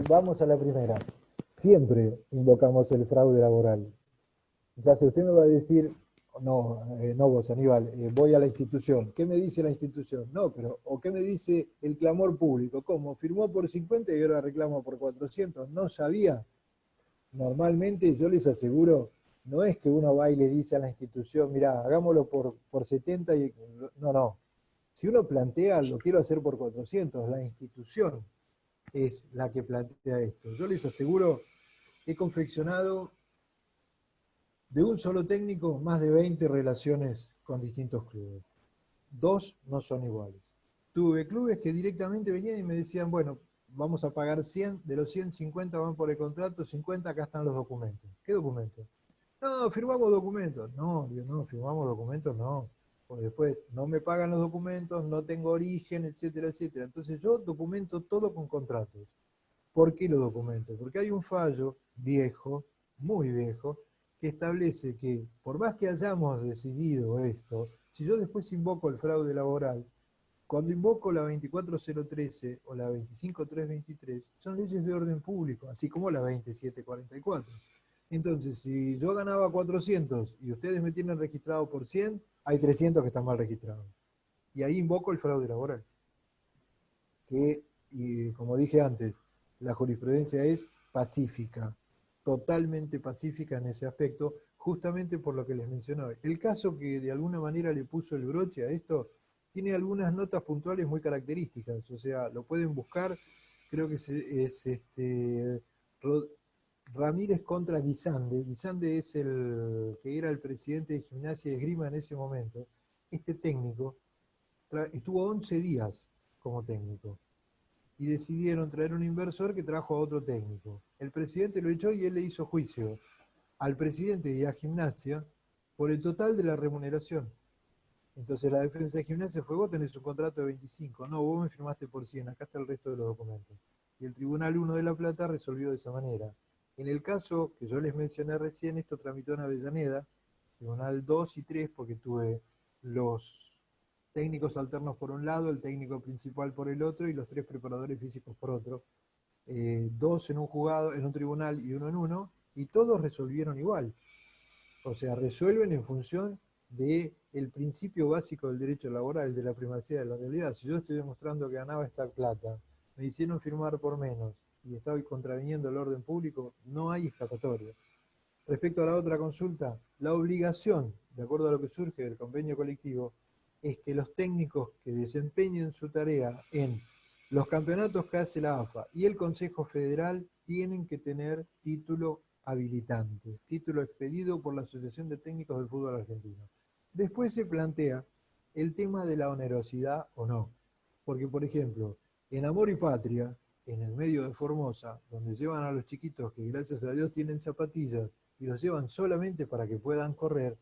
Vamos a la primera. Siempre invocamos el fraude laboral. Ya si usted me va a decir, no, no vos, Aníbal, voy a la institución. ¿Qué me dice la institución? No, pero, ¿o qué me dice el clamor público? ¿Cómo? Firmó por 50 y ahora reclama por 400. No sabía. Normalmente yo les aseguro, no es que uno va y le dice a la institución, mira, hagámoslo por 70 y... No, no. Si uno plantea, lo quiero hacer por 400, la institución es la que plantea esto. Yo les aseguro, he confeccionado de un solo técnico más de 20 relaciones con distintos clubes. 2 no son iguales. Tuve clubes que directamente venían y me decían, bueno, vamos a pagar 100, de los 100, 50 van por el contrato, 50 acá están los documentos. ¿Qué documentos? No, firmamos documentos. No, digo, no, firmamos documentos, no. Porque después no me pagan los documentos, no tengo origen, etcétera, etcétera. Entonces yo documento todo con contratos. ¿Por qué lo documento? Porque hay un fallo viejo, muy viejo, que establece que por más que hayamos decidido esto, si yo después invoco el fraude laboral, cuando invoco la 24013 o la 25323, son leyes de orden público, así como la 2744. Entonces, si yo ganaba 400 y ustedes me tienen registrado por 100, hay 300 que están mal registrados. Y ahí invoco el fraude laboral. Que, y como dije antes, la jurisprudencia es pacífica, totalmente pacífica en ese aspecto, justamente por lo que les mencionaba. El caso que de alguna manera le puso el broche a esto, tiene algunas notas puntuales muy características, o sea, lo pueden buscar, creo que es Ramírez contra Guisande. Guisande es el que era el presidente de Gimnasia y Esgrima en ese momento. Este técnico estuvo 11 días como técnico y decidieron traer un inversor que trajo a otro técnico. El presidente lo echó y él le hizo juicio al presidente y a Gimnasia por el total de la remuneración. Entonces la defensa de Gimnasia fue, vos tenés un contrato de 25, no, vos me firmaste por 100, acá está el resto de los documentos. Y el Tribunal 1 de La Plata resolvió de esa manera. En el caso que yo les mencioné recién, esto tramitó en Avellaneda, Tribunal 2 y 3, porque tuve los técnicos alternos por un lado, el técnico principal por el otro y los 3 preparadores físicos por otro. 2 en un juzgado, en un tribunal y uno en uno, y todos resolvieron igual. O sea, resuelven en función del principio básico del derecho laboral, de la primacía de la realidad. Si yo estoy demostrando que ganaba esta plata, me hicieron firmar por menos y estaba contraviniendo el orden público, no hay escapatoria. Respecto a la otra consulta, la obligación, de acuerdo a lo que surge del convenio colectivo, es que los técnicos que desempeñen su tarea en los campeonatos que hace la AFA y el Consejo Federal tienen que tener título habilitante, título expedido por la Asociación de Técnicos del Fútbol Argentino. Después se plantea el tema de la onerosidad o no. Porque, por ejemplo, en Amor y Patria, en el medio de Formosa, donde llevan a los chiquitos que gracias a Dios tienen zapatillas y los llevan solamente para que puedan correr,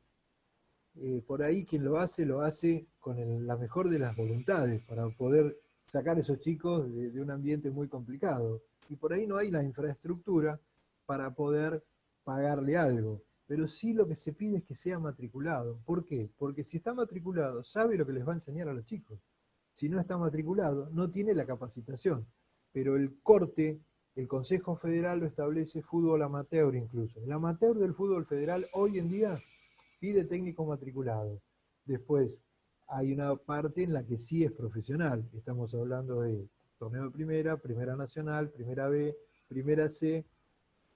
por ahí quien lo hace con la mejor de las voluntades, para poder sacar a esos chicos de un ambiente muy complicado. Y por ahí no hay la infraestructura para poder pagarle algo. Pero sí lo que se pide es que sea matriculado. ¿Por qué? Porque si está matriculado, sabe lo que les va a enseñar a los chicos. Si no está matriculado, no tiene la capacitación. Pero el corte, el Consejo Federal lo establece fútbol amateur incluso. El amateur del fútbol federal hoy en día pide técnico matriculado. Después hay una parte en la que sí es profesional. Estamos hablando de torneo de primera, primera nacional, primera B, primera C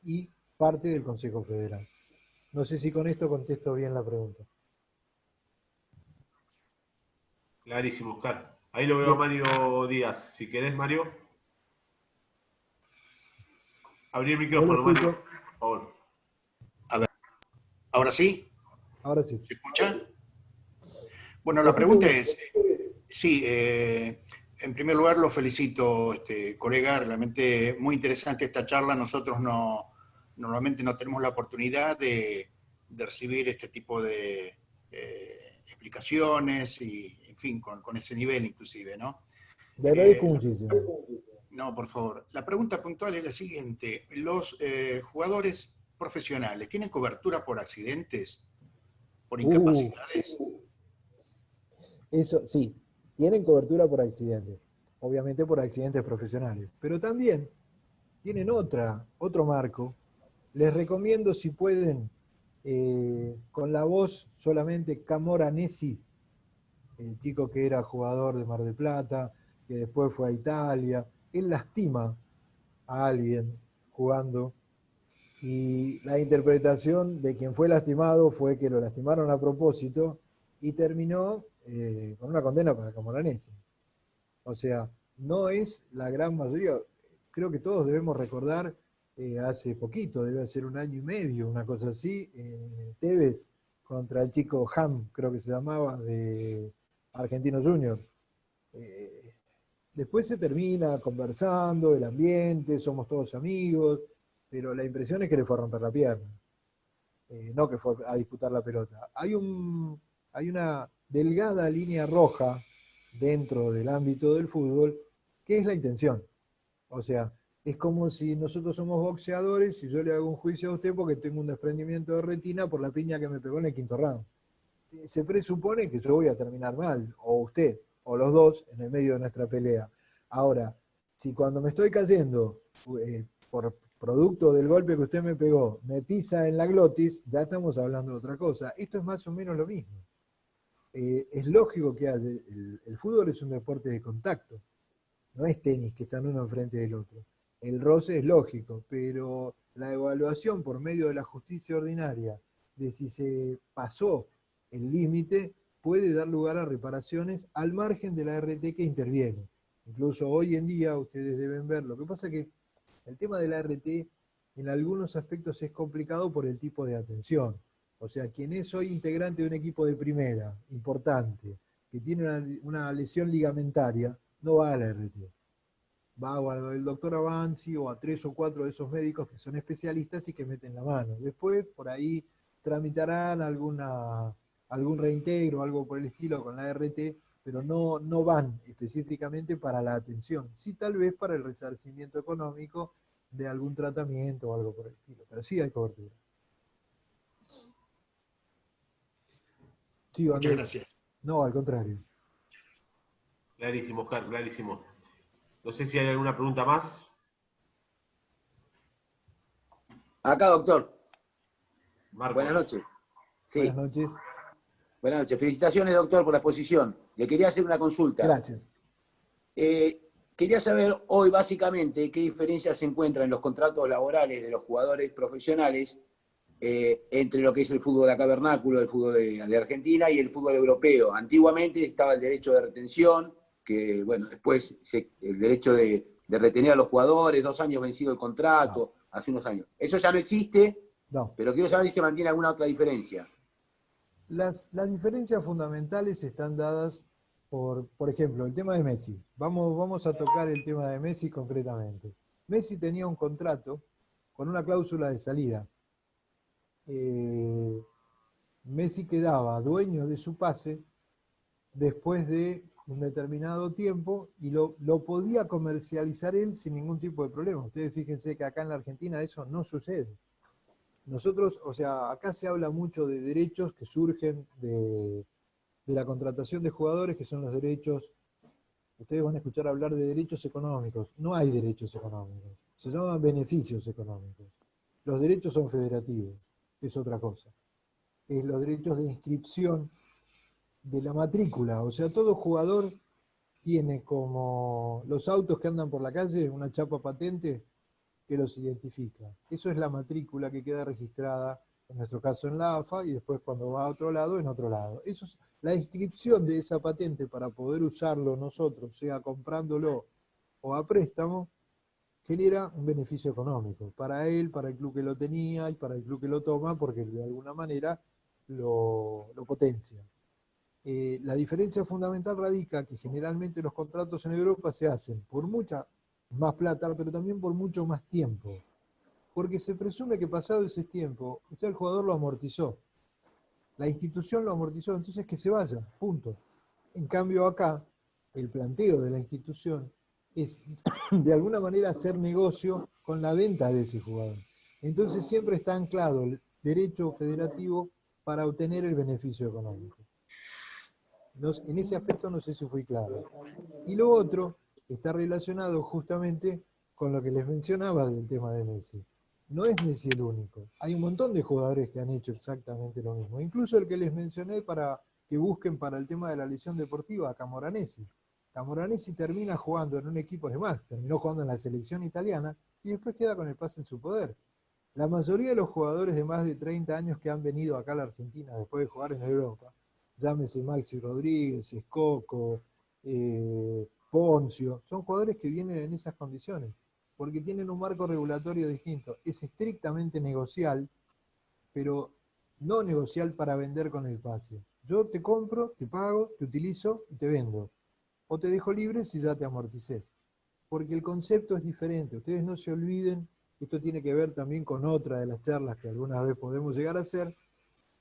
y parte del Consejo Federal. No sé si con esto contesto bien la pregunta. Clarísimo, Oscar. Ahí lo veo a Bien. Mario Díaz. Si querés, Mario. Abrir el No lo micrófono, Mario, escucho. por favor. A ver, ¿ahora sí? Ahora sí. ¿Se escucha? Bueno, Te la escucho pregunta bien. es, sí, en primer lugar lo felicito, colega, realmente muy interesante esta charla. Nosotros normalmente no tenemos la oportunidad de recibir este tipo de explicaciones y, en fin, con ese nivel inclusive, ¿no? Le agradezco La muchísimo. No, por favor. La pregunta puntual es la siguiente. ¿Los jugadores profesionales tienen cobertura por accidentes, por Uh, incapacidades? Eso sí, tienen cobertura por accidentes. Obviamente por accidentes profesionales. Pero también tienen otro marco. Les recomiendo si pueden, con la voz solamente Camoranesi, el chico que era jugador de Mar del Plata, que después fue a Italia. Él lastima a alguien jugando y la interpretación de quien fue lastimado fue que lo lastimaron a propósito y terminó con una condena para Camoranesi. O sea, no es la gran mayoría. Creo que todos debemos recordar, hace poquito, debe ser un año y medio, una cosa así, Tevez contra el chico Ham, creo que se llamaba, de Argentino Junior. Eh, Después se termina conversando, el ambiente, somos todos amigos, pero la impresión es que le fue a romper la pierna, no que fue a disputar la pelota. Hay una delgada línea roja dentro del ámbito del fútbol, que es la intención. O sea, es como si nosotros somos boxeadores y yo le hago un juicio a usted porque tengo un desprendimiento de retina por la piña que me pegó en el quinto round. Se presupone que yo voy a terminar mal, o usted, o los dos, en el medio de nuestra pelea. Ahora, si cuando me estoy cayendo, por producto del golpe que usted me pegó, me pisa en la glotis, ya estamos hablando de otra cosa. Esto es más o menos lo mismo. Es lógico que haya, el fútbol es un deporte de contacto, no es tenis que están uno enfrente del otro. El roce es lógico, pero la evaluación por medio de la justicia ordinaria de si se pasó el límite puede dar lugar a reparaciones al margen de la RT que interviene. Incluso hoy en día ustedes deben ver, lo que pasa es que el tema de la RT en algunos aspectos es complicado por el tipo de atención. O sea, quien es hoy integrante de un equipo de primera, importante, que tiene una lesión ligamentaria, no va a la RT. Va al doctor Avanzi o a 3 o 4 de esos médicos que son especialistas y que meten la mano. Después, por ahí, tramitarán algún reintegro, algo por el estilo con la RT, pero no van específicamente para la atención. Sí, tal vez para el resarcimiento económico de algún tratamiento o algo por el estilo. Pero sí hay cobertura. Sí, Muchas Andrés. gracias. No, al contrario. Clarísimo, Oscar, clarísimo. No sé si hay alguna pregunta más. Acá, doctor. Marcos. Buenas noches. Sí, Buenas noches. buenas noches. Felicitaciones, doctor, por la exposición. Le quería hacer una consulta. Gracias. Quería saber hoy, básicamente, qué diferencias se encuentran en los contratos laborales de los jugadores profesionales entre lo que es el fútbol de acá vernáculo, el fútbol de Argentina y el fútbol europeo. Antiguamente estaba el derecho de retención, que, bueno, después el derecho de retener a los jugadores, 2 años vencido el contrato, hace unos años. Eso ya no existe, No. pero quiero saber si se mantiene alguna otra diferencia. Las diferencias fundamentales están dadas por ejemplo, el tema de Messi. Vamos a tocar el tema de Messi concretamente. Messi tenía un contrato con una cláusula de salida. Messi quedaba dueño de su pase después de un determinado tiempo y lo podía comercializar él sin ningún tipo de problema. Ustedes fíjense que acá en la Argentina eso no sucede. Nosotros, o sea, acá se habla mucho de derechos que surgen de la contratación de jugadores, que son los derechos. Ustedes van a escuchar hablar de derechos económicos. No hay derechos económicos. Se llaman beneficios económicos. Los derechos son federativos, es otra cosa. Es los derechos de inscripción de la matrícula. O sea, todo jugador tiene como los autos que andan por la calle una chapa patente que los identifica. Eso es la matrícula que queda registrada, en nuestro caso en la AFA, y después cuando va a otro lado, en otro lado. Eso es la inscripción de esa patente para poder usarlo nosotros, sea comprándolo o a préstamo, genera un beneficio económico para él, para el club que lo tenía y para el club que lo toma, porque de alguna manera lo potencia. La diferencia fundamental radica que generalmente los contratos en Europa se hacen por mucha más plata, pero también por mucho más tiempo. Porque se presume que pasado ese tiempo, usted al jugador lo amortizó. La institución lo amortizó, entonces que se vaya, punto. En cambio acá, el planteo de la institución es de alguna manera hacer negocio con la venta de ese jugador. Entonces siempre está anclado el derecho federativo para obtener el beneficio económico. En ese aspecto no sé si fui claro. Y lo otro está relacionado justamente con lo que les mencionaba del tema de Messi. No es Messi el único. Hay un montón de jugadores que han hecho exactamente lo mismo. Incluso el que les mencioné para que busquen para el tema de la lesión deportiva, Camoranesi. Camoranesi termina jugando en un equipo, además, terminó jugando en la selección italiana y después queda con el pase en su poder. La mayoría de los jugadores de más de 30 años que han venido acá a la Argentina después de jugar en Europa, llámese Maxi Rodríguez, Escoco, Poncio, son jugadores que vienen en esas condiciones, porque tienen un marco regulatorio distinto. Es estrictamente negocial, pero no negocial para vender con el pase. Yo te compro, te pago, te utilizo y te vendo. O te dejo libre si ya te amorticé. Porque el concepto es diferente. Ustedes no se olviden, esto tiene que ver también con otra de las charlas que alguna vez podemos llegar a hacer,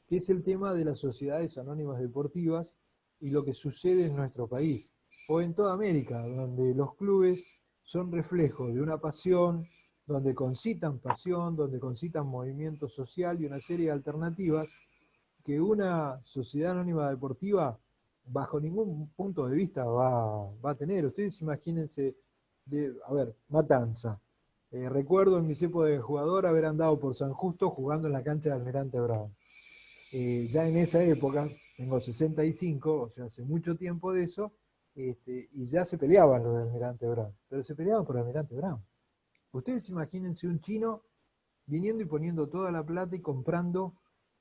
que es el tema de las sociedades anónimas deportivas y lo que sucede en nuestro país, o en toda América, donde los clubes son reflejo de una pasión, donde concitan pasión, donde concitan movimiento social y una serie de alternativas que una sociedad anónima deportiva bajo ningún punto de vista va a tener. Ustedes imagínense, Matanza. Recuerdo en mis épocas de jugador haber andado por San Justo jugando en la cancha de Almirante Brown. Ya en esa época, tengo 65, o sea, hace mucho tiempo de eso, y ya se peleaban los de Almirante Brown, pero se peleaban por Almirante Brown. Ustedes imagínense un chino viniendo y poniendo toda la plata y comprando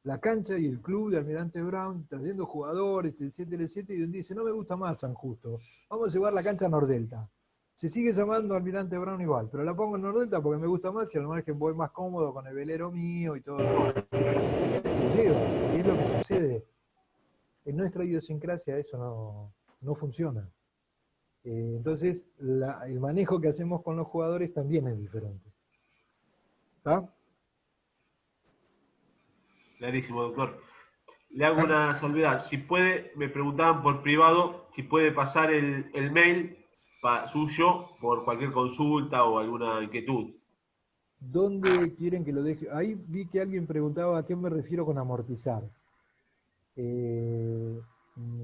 la cancha y el club de Almirante Brown, trayendo jugadores, etcétera, etcétera, y un día dice, no me gusta más San Justo, vamos a llevar la cancha a Nordelta. Se sigue llamando Almirante Brown igual, pero la pongo en Nordelta porque me gusta más y al margen voy más cómodo con el velero mío y todo. Se lleva, y es lo que sucede. En nuestra idiosincrasia eso no funciona. Entonces, el manejo que hacemos con los jugadores también es diferente. ¿Está? Clarísimo, doctor. Le hago una salvedad. Si puede, me preguntaban por privado, si puede pasar el mail suyo por cualquier consulta o alguna inquietud. ¿Dónde quieren que lo deje? Ahí vi que alguien preguntaba a qué me refiero con amortizar.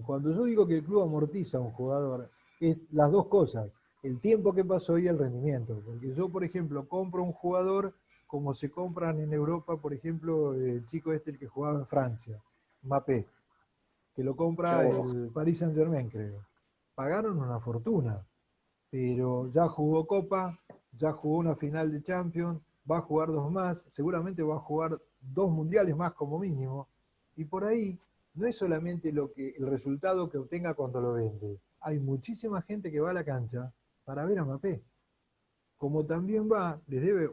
Cuando yo digo que el club amortiza a un jugador, es las dos cosas, el tiempo que pasó y el rendimiento. Porque yo, por ejemplo, compro un jugador como se compran en Europa, por ejemplo, el chico el que jugaba en Francia, Mbappé, que lo compra el Paris Saint-Germain, creo. Pagaron una fortuna, pero ya jugó Copa, ya jugó una final de Champions, va a jugar 2 más, seguramente va a jugar 2 mundiales más como mínimo, y por ahí no es solamente el resultado que obtenga cuando lo vende. Hay muchísima gente que va a la cancha para ver a Mbappé. Como también les debe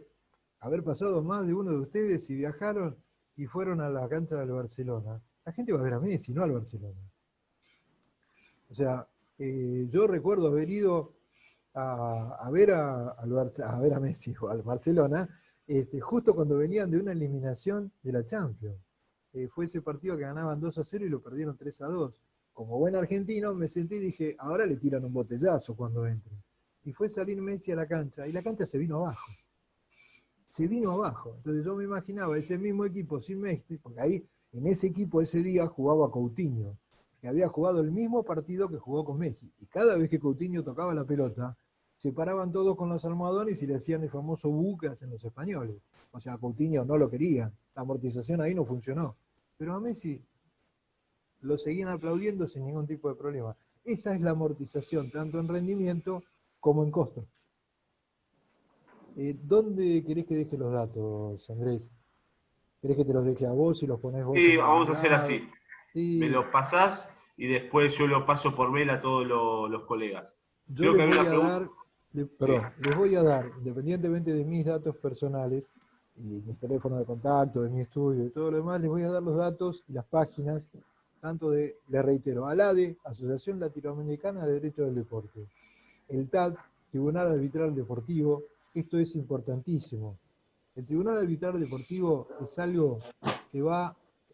haber pasado más de uno de ustedes si viajaron y fueron a la cancha del Barcelona. La gente va a ver a Messi, no al Barcelona. O sea, yo recuerdo haber ido a ver a Messi o al Barcelona, justo cuando venían de una eliminación de la Champions. Fue ese partido que ganaban 2-0 y lo perdieron 3-2. Como buen argentino me senté y dije, ahora le tiran un botellazo cuando entre. Y fue salir Messi a la cancha, y la cancha se vino abajo. Se vino abajo. Entonces yo me imaginaba ese mismo equipo sin Messi, porque ahí, en ese equipo ese día jugaba Coutinho, que había jugado el mismo partido que jugó con Messi. Y cada vez que Coutinho tocaba la pelota, se paraban todos con los almohadones y le hacían el famoso bucas en los españoles. O sea, Coutinho no lo querían. La amortización ahí no funcionó. Pero a Messi lo seguían aplaudiendo sin ningún tipo de problema. Esa es la amortización, tanto en rendimiento como en costo. ¿Dónde querés que deje los datos, Andrés? ¿Querés que te los deje a vos y los ponés vos Sí, en vamos a algún hacer lado? así. Me Sí, lo pasás y después yo lo paso por mail a todos los colegas. yo Creo que les había voy una a pregunta. dar, Sí. perdón, les voy a dar, independientemente de mis datos personales y mis teléfonos de contacto, de mi estudio y todo lo demás, les voy a dar los datos y las páginas, tanto de, les reitero, ALADE, Asociación Latinoamericana de Derecho del Deporte, el TAD, Tribunal Arbitral Deportivo. Esto es importantísimo. El Tribunal Arbitral Deportivo es algo que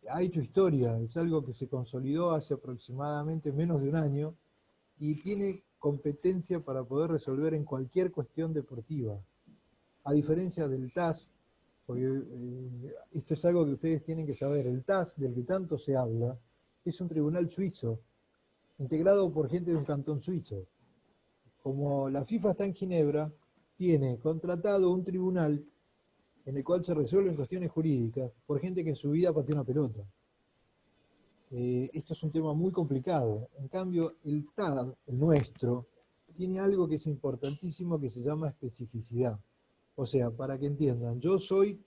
ha hecho historia, es algo que se consolidó hace aproximadamente menos de un año y tiene competencia para poder resolver en cualquier cuestión deportiva. A diferencia del TAS, porque esto es algo que ustedes tienen que saber, el TAS, del que tanto se habla, es un tribunal suizo, integrado por gente de un cantón suizo. Como la FIFA está en Ginebra, tiene contratado un tribunal en el cual se resuelven cuestiones jurídicas por gente que en su vida pateó una pelota. Esto es un tema muy complicado. En cambio, el TAD, el nuestro, tiene algo que es importantísimo que se llama especificidad. O sea, para que entiendan, yo soy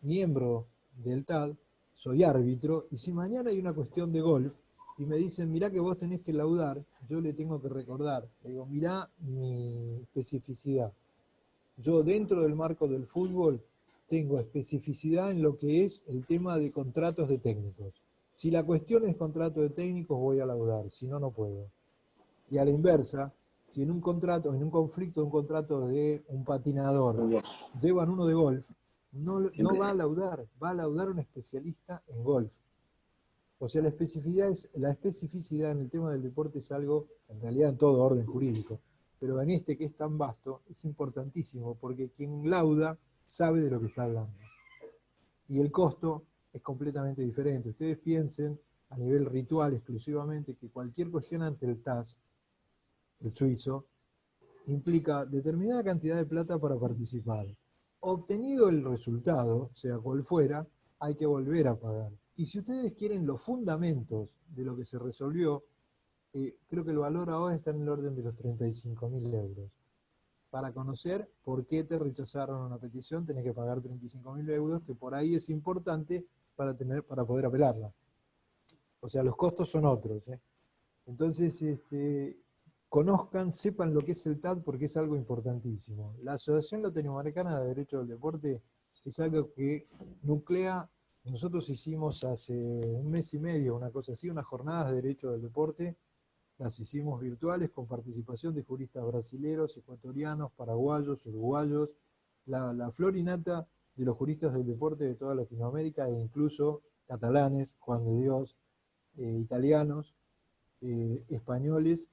miembro del TAD, soy árbitro, y si mañana hay una cuestión de golf y me dicen, mirá que vos tenés que laudar, yo le tengo que recordar, le digo, mirá mi especificidad. Yo dentro del marco del fútbol tengo especificidad en lo que es el tema de contratos de técnicos. Si la cuestión es contrato de técnicos, voy a laudar, si no, no puedo. Y a la inversa, si en un contrato, en un conflicto, un contrato de un patinador, llevan uno de golf, no va a laudar un especialista en golf. O sea, la especificidad en el tema del deporte es algo, en realidad en todo orden jurídico, pero en este que es tan vasto, es importantísimo, porque quien lauda sabe de lo que está hablando. Y el costo es completamente diferente. Ustedes piensen a nivel ritual exclusivamente que cualquier cuestión ante el TAS, el suizo, implica determinada cantidad de plata para participar. Obtenido el resultado, sea cual fuera, hay que volver a pagar. Y si ustedes quieren los fundamentos de lo que se resolvió, creo que el valor ahora está en el orden de los 35.000 euros. Para conocer por qué te rechazaron una petición, tenés que pagar 35.000 euros, que por ahí es importante para poder apelarla. O sea, los costos son otros. Entonces, conozcan, sepan lo que es el TAD porque es algo importantísimo. La Asociación Latinoamericana de Derecho del Deporte es algo que nuclea. Nosotros hicimos hace un mes y medio, una cosa así, unas jornadas de Derecho del Deporte. Las hicimos virtuales con participación de juristas brasileños, ecuatorianos, paraguayos, uruguayos, la florinata de los juristas del deporte de toda Latinoamérica e incluso catalanes, Juan de Dios, italianos, españoles,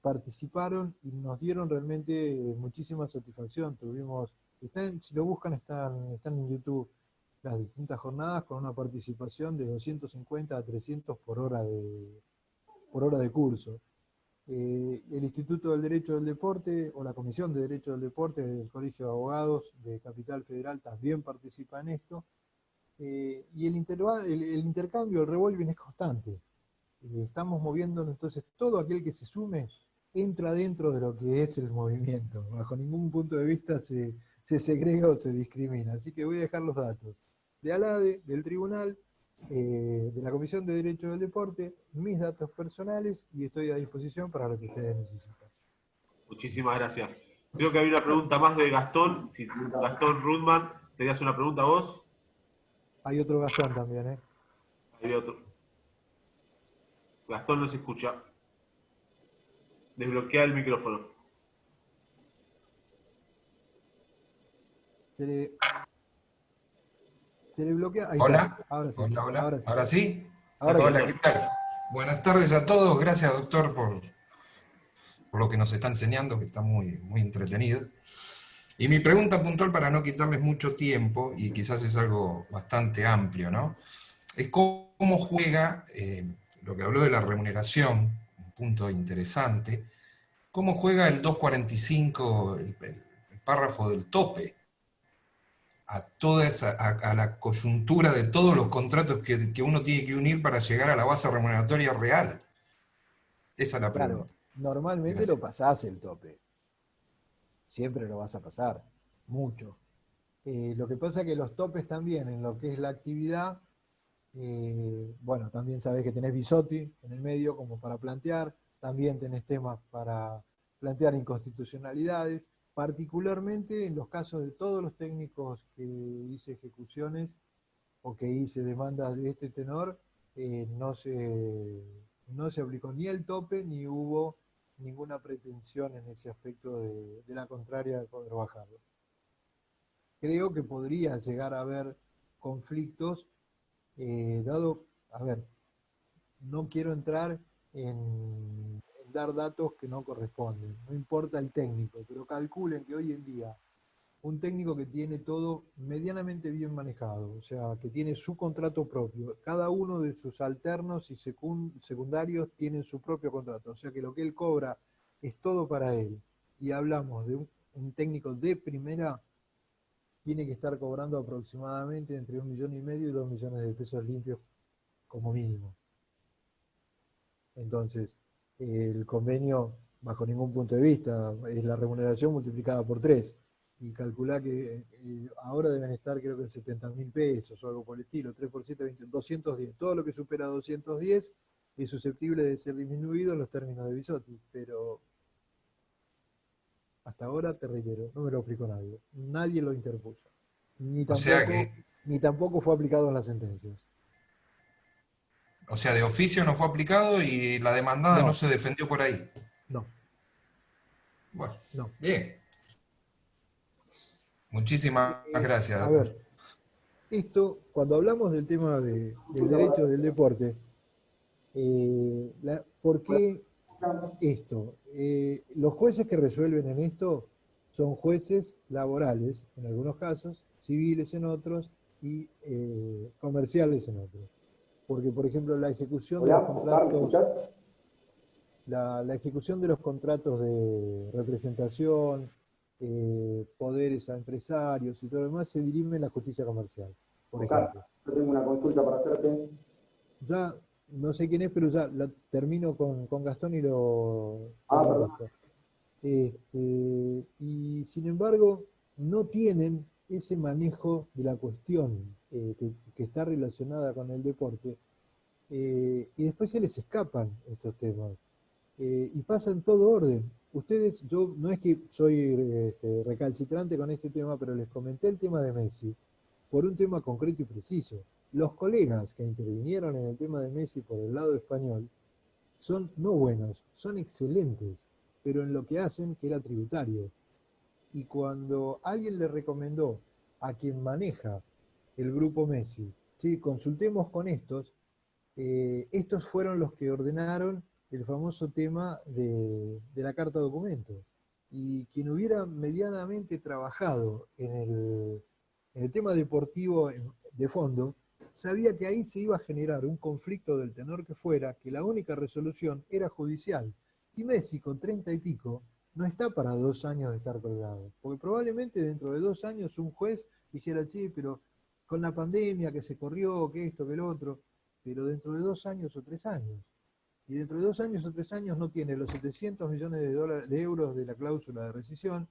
participaron y nos dieron realmente muchísima satisfacción. Si lo buscan, están en YouTube las distintas jornadas con una participación de 250 a 300 por hora de curso. El Instituto del Derecho del Deporte o la Comisión de Derecho del Deporte del Colegio de Abogados de Capital Federal también participa en esto. Y el intercambio, el revolving es constante. Estamos moviéndonos, entonces todo aquel que se sume entra dentro de lo que es el movimiento. Bajo ningún punto de vista se segrega o se discrimina. Así que voy a dejar los datos de ALADE, del tribunal, de la Comisión de Derecho del Deporte, mis datos personales y estoy a disposición para lo que ustedes necesitan. Muchísimas gracias. Creo que había una pregunta más de Gastón. Si Gastón Rudman, ¿tenías una pregunta vos? Hay otro Gastón también, Hay otro. Gastón no se escucha. Desbloquea el micrófono. Se le bloquea. Ahí Hola, está. Ahora sí. hola. Ahora sí. ¿Ahora sí? Ahora Hola, sí. ¿qué tal? Buenas tardes a todos. Gracias, doctor, por lo que nos está enseñando, que está muy, muy entretenido. Y mi pregunta puntual, para no quitarles mucho tiempo, y quizás es algo bastante amplio, ¿no? Es cómo juega, lo que habló de la remuneración, un punto interesante, cómo juega el 245, el párrafo del tope, a la coyuntura de todos los contratos que uno tiene que unir para llegar a la base remuneratoria real. Esa es la Claro, pregunta. normalmente Gracias. lo pasás el tope. Siempre lo vas a pasar. Mucho. Lo que pasa es que los topes también en lo que es la actividad, bueno, también sabés que tenés Bisotti en el medio como para plantear, también tenés temas para plantear inconstitucionalidades, particularmente en los casos de todos los técnicos que hice ejecuciones o que hice demandas de este tenor, no se aplicó ni el tope ni hubo ninguna pretensión en ese aspecto de la contraria de poder bajarlo. Creo que podría llegar a haber conflictos, dado, a ver, no quiero entrar en dar datos que no corresponden, no importa el técnico, pero calculen que hoy en día un técnico que tiene todo medianamente bien manejado, o sea, que tiene su contrato propio, cada uno de sus alternos y secundarios tienen su propio contrato, o sea que lo que él cobra es todo para él, y hablamos de un técnico de primera, tiene que estar cobrando aproximadamente entre 1,5 millones y 2 millones de pesos limpios como mínimo. Entonces, el convenio, bajo ningún punto de vista, es la remuneración multiplicada por 3. Y calculá que ahora deben estar creo que en 70.000 pesos o algo por el estilo, 3 por 7, 20, 210. Todo lo que supera 210 es susceptible de ser disminuido en los términos de Bisotti, pero hasta ahora, te reitero, no me lo explicó nadie. Nadie lo interpuso. O sea que, Ni tampoco fue aplicado en las sentencias. o sea, de oficio no fue aplicado y la demandada no No, se defendió por ahí. no, Bueno, no. bien. Muchísimas gracias, A doctor. ver, esto, cuando hablamos del tema del derecho del deporte, ¿por qué esto? Los jueces que resuelven en esto son jueces laborales, en algunos casos, civiles en otros y comerciales en otros. Porque, por ejemplo, la ejecución de los contratos, la ejecución de los contratos de representación, poderes a empresarios y todo lo demás se dirime en la justicia comercial, por ejemplo. Yo tengo una consulta para hacerte. Ya no sé quién es, pero ya termino con Gastón y lo Perdón. contesto. Y sin embargo, no tienen ese manejo de la cuestión que está relacionada con el deporte, y después se les escapan estos temas. Y pasa en todo orden. Ustedes, yo no es que soy recalcitrante con este tema, pero les comenté el tema de Messi por un tema concreto y preciso. Los colegas que intervinieron en el tema de Messi por el lado español son no buenos, son excelentes, pero en lo que hacen, que era tributario. Y cuando alguien le recomendó a quien maneja el grupo Messi, ¿sí? Consultemos con estos fueron los que ordenaron el famoso tema de la carta de documentos. Y quien hubiera medianamente trabajado en el tema deportivo de fondo, sabía que ahí se iba a generar un conflicto del tenor que fuera, que la única resolución era judicial. Y Messi, con 30 y pico, no está para 2 años de estar colgado. Porque probablemente dentro de 2 años un juez dijera, che, pero con la pandemia que se corrió, que esto, que el otro, pero dentro de 2 años o 3 años. Y dentro de 2 años o 3 años no tiene los 700 millones de euros de la cláusula de rescisión,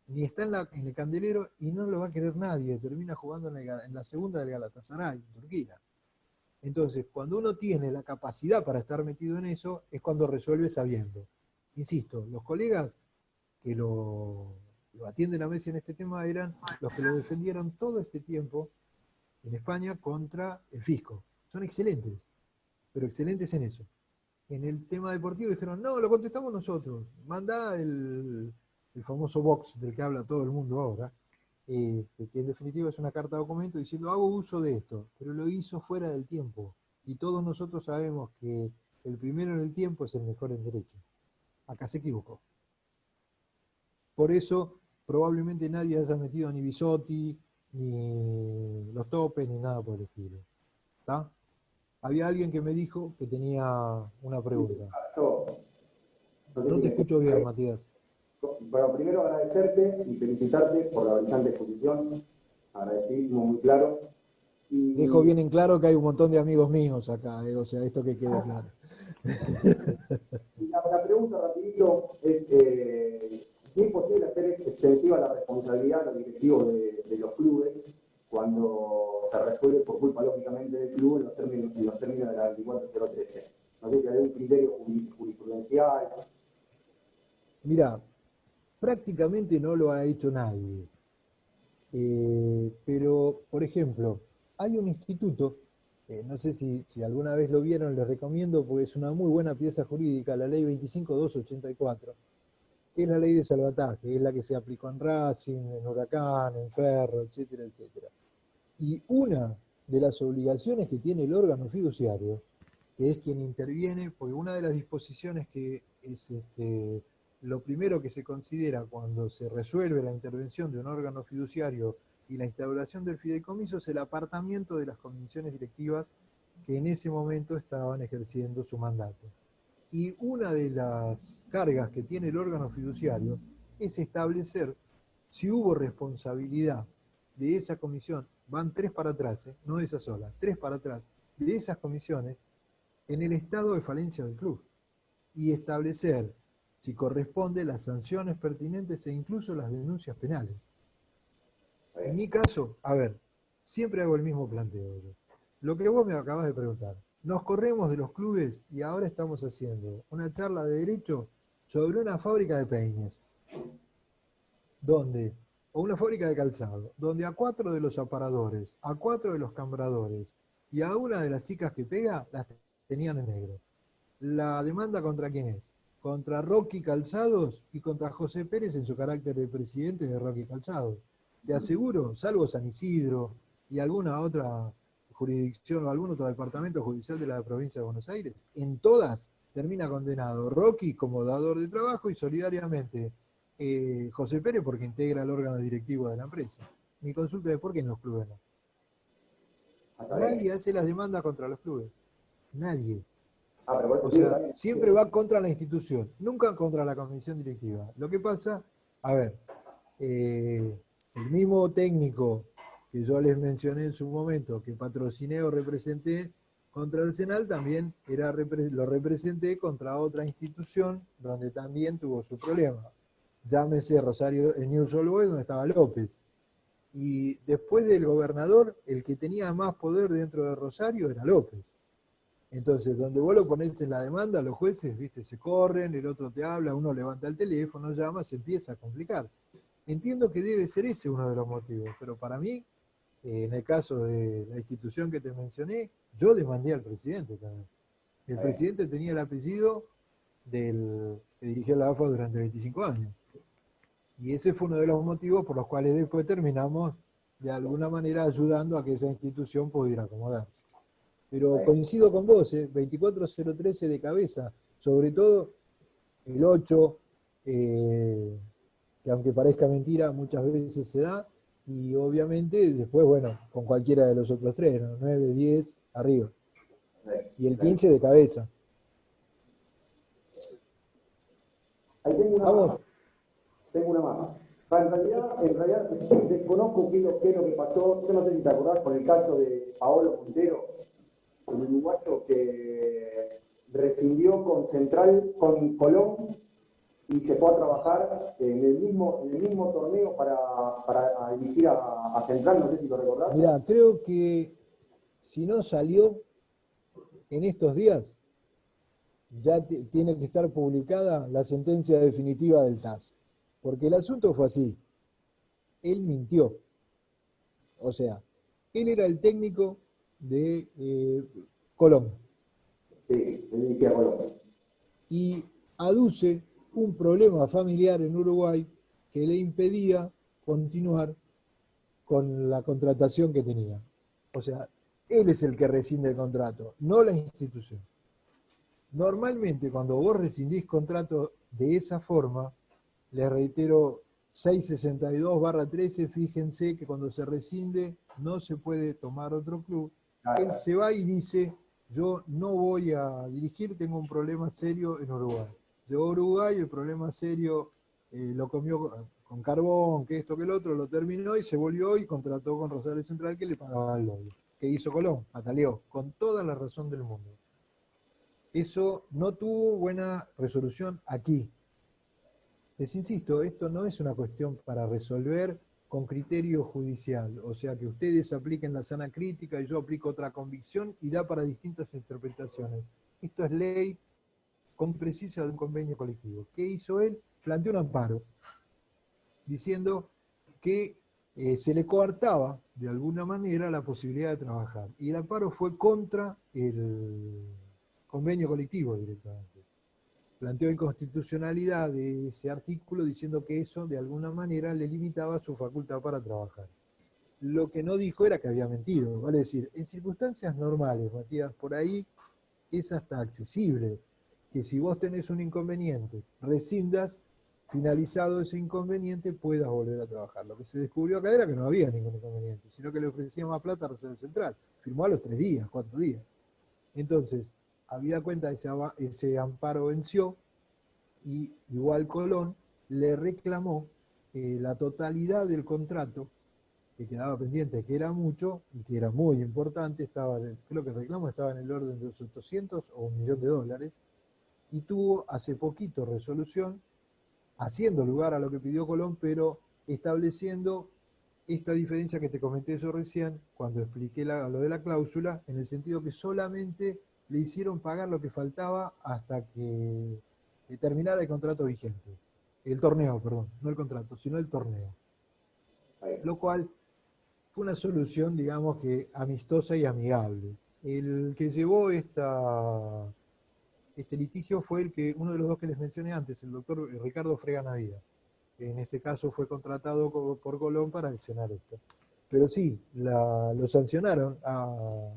ni está en el candelero y no lo va a querer nadie, termina jugando en la segunda del Galatasaray, en Turquía. Entonces, cuando uno tiene la capacidad para estar metido en eso, es cuando resuelve sabiendo. Insisto, los colegas que lo atienden a Messi en este tema eran los que lo defendieron todo este tiempo en España contra el fisco. Son excelentes, pero excelentes en eso. En el tema deportivo dijeron, no, lo contestamos nosotros, mandá el famoso box del que habla todo el mundo ahora, que en definitiva es una carta de documento diciendo hago uso de esto, pero lo hizo fuera del tiempo. Y todos nosotros sabemos que el primero en el tiempo es el mejor en derecho. Acá se equivocó. Por eso probablemente nadie haya metido ni Bisotti, ni los topes, ni nada por el estilo. ¿Está? Había alguien que me dijo que tenía una pregunta. No te escucho bien, Matías. Bueno, primero agradecerte y felicitarte por la brillante exposición. Agradecidísimo, muy claro. Y Dejo bien en claro que hay un montón de amigos míos acá, o sea, esto que quede claro. pregunta rapidito es si es posible hacer extensiva la responsabilidad a los directivos de los clubes cuando se resuelve por culpa, lógicamente, del club en los términos de la 24013. No sé si hay un criterio jurisprudencial. Mira, prácticamente no lo ha hecho nadie. Pero, por ejemplo, hay un instituto, no sé si alguna vez lo vieron, les recomiendo porque es una muy buena pieza jurídica, la ley 25284, que es la ley de salvataje, es la que se aplicó en Racing, en Huracán, en Ferro, etcétera, etcétera. Y una de las obligaciones que tiene el órgano fiduciario, que es quien interviene, porque una de las disposiciones que es lo primero que se considera cuando se resuelve la intervención de un órgano fiduciario y la instauración del fideicomiso es el apartamiento de las comisiones directivas que en ese momento estaban ejerciendo su mandato. Y una de las cargas que tiene el órgano fiduciario es establecer si hubo responsabilidad de esa comisión, van 3 para atrás, no de esa sola, 3 para atrás, de esas comisiones en el estado de falencia del club y establecer si corresponde las sanciones pertinentes e incluso las denuncias penales. En mi caso, a ver, siempre hago el mismo planteo yo. Lo que vos me acabas de preguntar, nos corremos de los clubes y ahora estamos haciendo una charla de derecho sobre una fábrica de peines, o una fábrica de calzado, donde a 4 de los aparadores, a 4 de los cambradores y a una de las chicas que pega, las tenían en negro. ¿La demanda contra quién es? Contra Rocky Calzados y contra José Pérez en su carácter de presidente de Rocky Calzados. Te aseguro, salvo San Isidro y alguna otra jurisdicción o algún otro departamento judicial de la provincia de Buenos Aires, en todas termina condenado Rocky como dador de trabajo y solidariamente José Pérez porque integra el órgano directivo de la empresa. Mi consulta es por qué en los clubes no. Nadie hace las demandas contra los clubes. Nadie. O sea, siempre va contra la institución, nunca contra la comisión directiva. Lo que pasa, a ver, el mismo técnico que yo les mencioné en su momento, que patrociné o representé contra Arsenal, también lo representé contra otra institución donde también tuvo su problema. Llámese Rosario, en News All Boys, donde estaba López. Y después del gobernador, el que tenía más poder dentro de Rosario era López. Entonces, donde vos lo ponés en la demanda, los jueces, viste, se corren, el otro te habla, uno levanta el teléfono, llama, se empieza a complicar. Entiendo que debe ser ese uno de los motivos, pero para mí, en el caso de la institución que te mencioné, yo demandé al presidente también. El presidente tenía el apellido del que dirigió la AFA durante 25 años. Y ese fue uno de los motivos por los cuales después terminamos, de alguna manera, ayudando a que esa institución pudiera acomodarse. Pero coincido con vos, 24013 de cabeza, sobre todo el 8, que aunque parezca mentira, muchas veces se da, y obviamente después, bueno, con cualquiera de los otros 3, ¿no? 9, 10, arriba. Y el 15 de cabeza. Ahí tengo una Vamos. más. Tengo una más. En realidad desconozco qué es lo que pasó. Yo no sé si te acordás con el caso de Paolo Montero, el uruguayo que rescindió con Central, con Colón, y se fue a trabajar en el mismo torneo para dirigir a Central, no sé si lo recordás. Mirá, creo que si no salió en estos días, ya tiene que estar publicada la sentencia definitiva del TAS. Porque el asunto fue así. Él mintió. O sea, él era el técnico de Colón. Sí, él dirigía a Colón. Y aduce un problema familiar en Uruguay que le impedía continuar con la contratación que tenía. O sea, él es el que rescinde el contrato, no la institución. Normalmente, cuando vos rescindís contrato de esa forma, les reitero, 662/13, fíjense que cuando se rescinde no se puede tomar otro club. Él se va y dice, yo no voy a dirigir, tengo un problema serio en Uruguay. Llegó a Uruguay, el problema serio lo comió con carbón, que esto, que el otro, lo terminó y se volvió y contrató con Rosario Central que le pagaba el doble. ¿Qué hizo Colón? Ataleó, con toda la razón del mundo. Eso no tuvo buena resolución aquí. Les insisto, esto no es una cuestión para resolver con criterio judicial, o sea que ustedes apliquen la sana crítica y yo aplico otra convicción y da para distintas interpretaciones. Esto es ley con precisa de un convenio colectivo. ¿Qué hizo él? Planteó un amparo, diciendo que se le coartaba de alguna manera la posibilidad de trabajar. Y el amparo fue contra el convenio colectivo directamente. Planteó inconstitucionalidad de ese artículo diciendo que eso de alguna manera le limitaba su facultad para trabajar. Lo que no dijo era que había mentido, vale decir, en circunstancias normales, Matías, por ahí es hasta accesible, que si vos tenés un inconveniente, rescindas, finalizado ese inconveniente, puedas volver a trabajar. Lo que se descubrió acá era que no había ningún inconveniente, sino que le ofrecían más plata a Rosario Central. Firmó a los 3 días, 4 días. Entonces, habida cuenta, ese amparo venció y igual Colón le reclamó la totalidad del contrato que quedaba pendiente, que era mucho y que era muy importante, creo que el reclamo estaba en el orden de los 800 o $1.000.000, y tuvo hace poquito resolución, haciendo lugar a lo que pidió Colón, pero estableciendo esta diferencia que te comenté yo recién, cuando expliqué lo de la cláusula, en el sentido que solamente le hicieron pagar lo que faltaba hasta que terminara el contrato vigente. El torneo, perdón, no el contrato, sino el torneo. Lo cual fue una solución, digamos que amistosa y amigable. El que llevó este litigio fue uno de los dos que les mencioné antes, el doctor Ricardo Freganavía. En este caso fue contratado por Colón para accionar esto. Pero sí, lo sancionaron a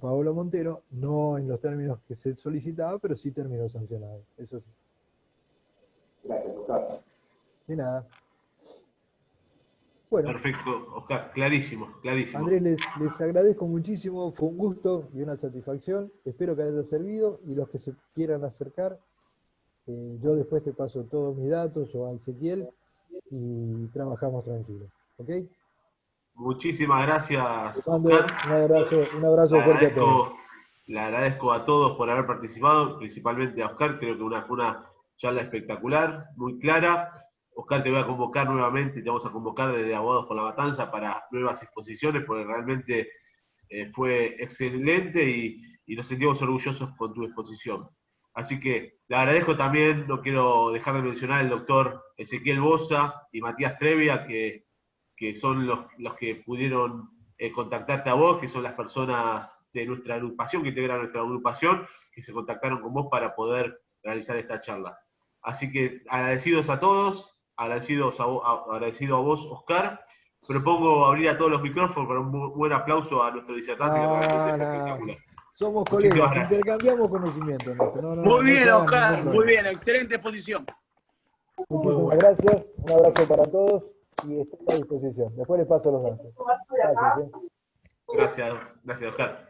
Paolo Montero, no en los términos que se solicitaba, pero sí terminó sancionado, eso sí. Gracias, Oscar. De nada. Bueno, Perfecto, Oscar, clarísimo, clarísimo. Andrés, les agradezco muchísimo, fue un gusto y una satisfacción, espero que les haya servido, y los que se quieran acercar, yo después te paso todos mis datos o a Ezequiel y trabajamos tranquilos, ¿ok? Muchísimas gracias, Te mando Oscar. un abrazo fuerte a todos. Le agradezco a todos por haber participado, principalmente a Oscar, creo que fue una charla espectacular, muy clara. Oscar, te voy a convocar nuevamente, te vamos a convocar desde Abogados por la Matanza para nuevas exposiciones, porque realmente fue excelente y nos sentimos orgullosos con tu exposición. Así que le agradezco también, no quiero dejar de mencionar al doctor Ezequiel Boza y Matías Trevia, que son los que pudieron contactarte a vos, que son las personas de nuestra agrupación, que integran nuestra agrupación, que se contactaron con vos para poder realizar esta charla. Así que agradecidos a todos, agradecido a vos, Oscar. Propongo abrir a todos los micrófonos para un buen aplauso a nuestro disertante, que realmente es espectacular. Somos Muchísimas colegas, gracias. intercambiamos conocimiento en esto. Muy bien, no Oscar, muy bien, excelente exposición. Muchísimas gracias, un abrazo para todos y estoy a disposición. Después les paso los datos. Gracias. Gracias, Oscar.